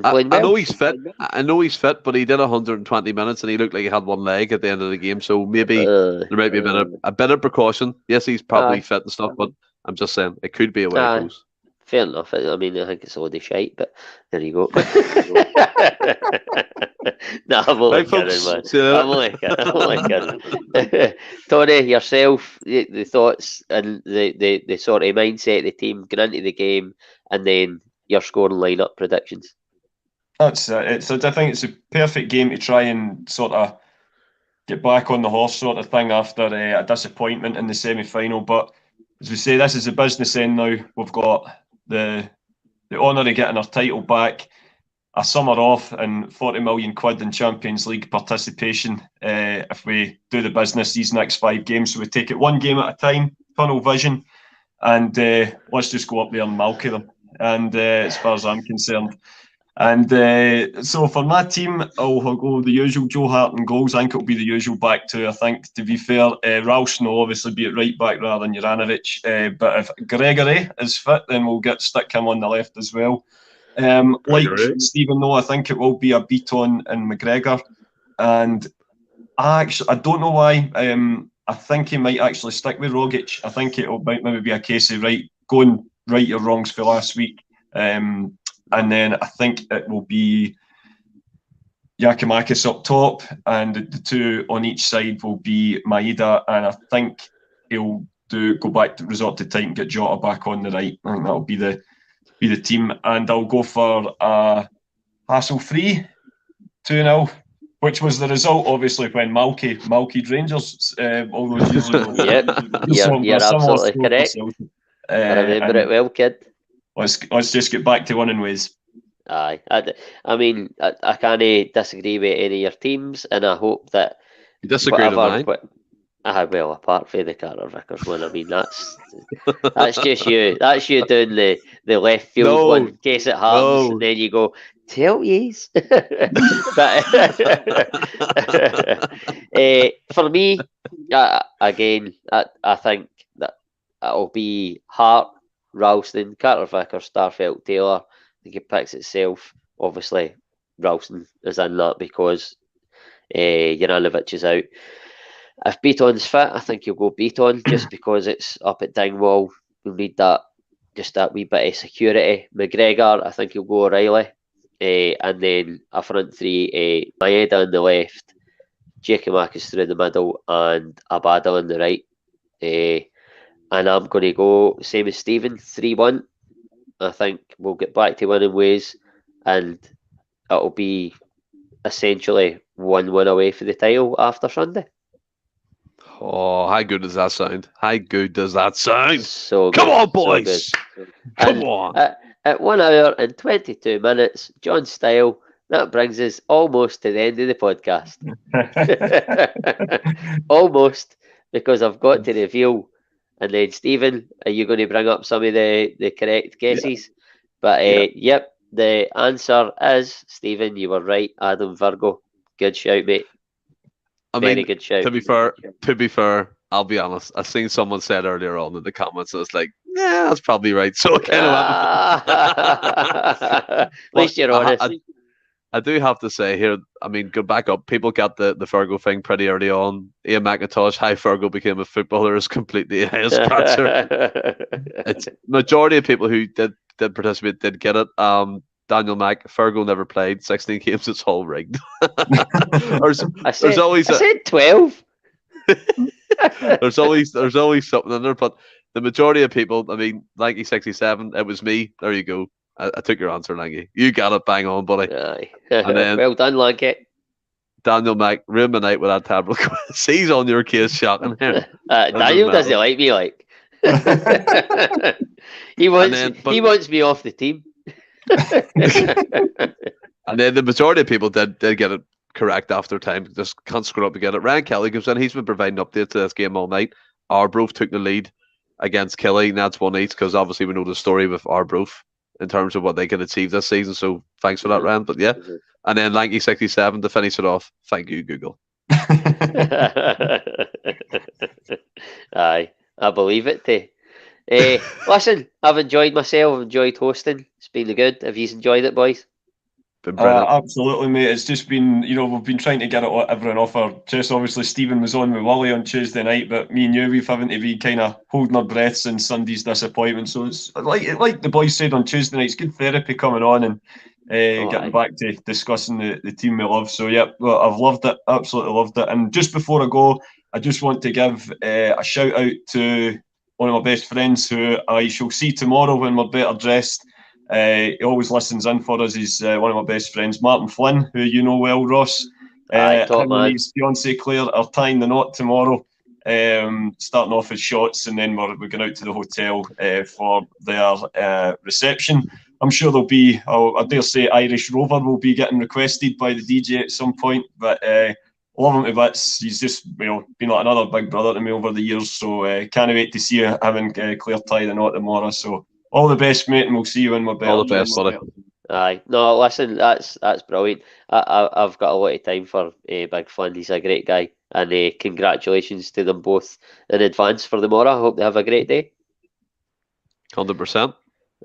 I know he's fit. I know he's fit, but he did 120 minutes and he looked like he had one leg at the end of the game. So maybe there might be a bit of precaution. Yes, he's probably fit and stuff, but I'm just saying it could be a way it goes. Fair enough. I mean, I think it's a load of shite, but there you go. No, I'm only kidding, man. I'm only kidding. Tony, yourself, the thoughts and the sort of mindset of the team going into the game, and then your scoring lineup predictions. That's it. I think it's a perfect game to try and sort of get back on the horse sort of thing after a disappointment in the semi-final. But as we say, this is a business end now. We've got the honour of getting our title back, a summer off, and 40 million quid in Champions League participation if we do the business these next 5 games. So we take it one game at a time, tunnel vision, and let's just go up there and milk them. and as far as I'm concerned. And so for my team, I'll go the usual Joe Hart in goals. I think it'll be the usual back two. I think, to be fair, Ralston will obviously be at right back rather than Juranovic. But if Gregory is fit, then we'll stick him on the left as well. Like Stephen, though, I think it will be a Beaton and McGregor. And I don't know why. I think he might actually stick with Rogic. I think it might maybe be a case of going right your wrongs for last week. And then I think it will be Giakoumakis up top, and the two on each side will be Maeda. And I think he'll go back to resort to tight and get Jota back on the right. I think that'll be the team. And I'll go for a hassle-free 2-0, which was the result, obviously, when Malky Rangers all those years ago. Yep, you're absolutely correct. I remember it well, kid. Let's just get back to winning ways. Aye, I mean, I can't disagree with any of your teams, and I hope that you disagree with mine. Well, apart from the Carter Vickers one, I mean that's just you. That's you doing the left field one in case it happens, and then you go tell yous. But for me, again, I think that it'll be Hart, Ralston, Carter Vickers, Starfelt, Taylor. I think it picks itself. Obviously, Ralston is in that because Juranovic is out. If Beaton's fit, I think you'll go Beaton just because it's up at Dingwall. We'll need that wee bit of security. McGregor, I think you'll go O'Reilly. And then a front three, Maeda on the left, Giakoumakis through the middle, and Abada on the right. And I'm going to go, same as Stephen, 3-1. I think we'll get back to winning ways, and it'll be essentially 1-1 away for the title after Sunday. Oh, how good does that sound? How good does that sound? So good. Come on, boys! So Come on! At 1 hour and 22 minutes, John Style, that brings us almost to the end of the podcast. Almost, because I've got to reveal. And then, Stephen, are you going to bring up some of the correct guesses? Yeah. But, yep, the answer is, Stephen, you were right, Adam Virgo. Good shout, mate. Very good shout. To be fair, I'll be honest. I seen someone said earlier on in the comments, and it's like, yeah, that's probably right. So kind of at least you're honest. I do have to say here, I mean, go back up. People got the Fergo thing pretty early on. Ian McIntosh, how Fergo became a footballer is completely a head scratcher. It's majority of people who did participate did get it. Daniel Mack, Fergo never played 16 games. It's all rigged. I said 12. there's always something in there, but the majority of people, I mean, Lanky 67, it was me. There you go. I took your answer, Lanky. You got it, bang on, buddy. Aye. And then, well done, Lanky. Daniel Mack ruined my night with that terrible quiz. He's on your case, shocking here. Daniel doesn't like me, like. he wants me off the team. And then the majority of people did get it correct after time. Just can't screw up to get it. Ryan Kelly comes in. He's been providing updates to this game all night. Arbroath took the lead against Kelly. And that's 1-8 because obviously we know the story with Arbroath in terms of what they can achieve this season. So thanks for that, Ryan. But yeah. And then Lanky 67 to finish it off. Thank you, Google. Aye, I believe it too. Listen, I've enjoyed myself. I've enjoyed hosting. It's been good. Have you enjoyed it, boys? Absolutely, mate. It's just been, we've been trying to get everyone off our chest. Obviously, Stephen was on with Wally on Tuesday night, but me and you, we've having to be kind of holding our breath since Sunday's disappointment. So it's like the boys said on Tuesday night, it's good therapy coming on and getting back to discussing the team we love. So yeah, well, I've loved it, absolutely loved it. And just before I go, I just want to give a shout out to one of my best friends who I shall see tomorrow when we're better dressed. He always listens in for us. He's one of my best friends, Martin Flynn, who you know well, Ross. Him and his fiancée Claire are tying the knot tomorrow, starting off as shots, and then we're going out to the hotel for their reception. I'm sure there'll be, I dare say, Irish Rover will be getting requested by the DJ at some point, but love him to bits. He's just been like another big brother to me over the years, so can't wait to see him and Claire tie the knot tomorrow. So all the best, mate, and we'll see you when we're better. All the best, buddy. Aye, no, listen, that's brilliant. I've got a lot of time for Big Flynn. He's a great guy, and congratulations to them both in advance for tomorrow. I hope they have a great day. 100%.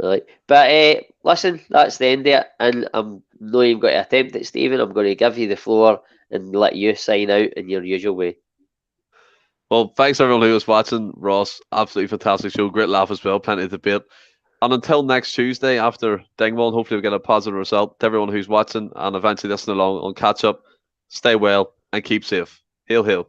Right, but listen, that's the end of it, and I'm not even going to attempt it, Stephen. I'm going to give you the floor and let you sign out in your usual way. Well, thanks everyone who was watching. Ross, absolutely fantastic show. Great laugh as well. Plenty of debate. And until next Tuesday after Dingwall, hopefully we'll get a positive result. To everyone who's watching and eventually listening along on catch up, stay well and keep safe. Hail, hail.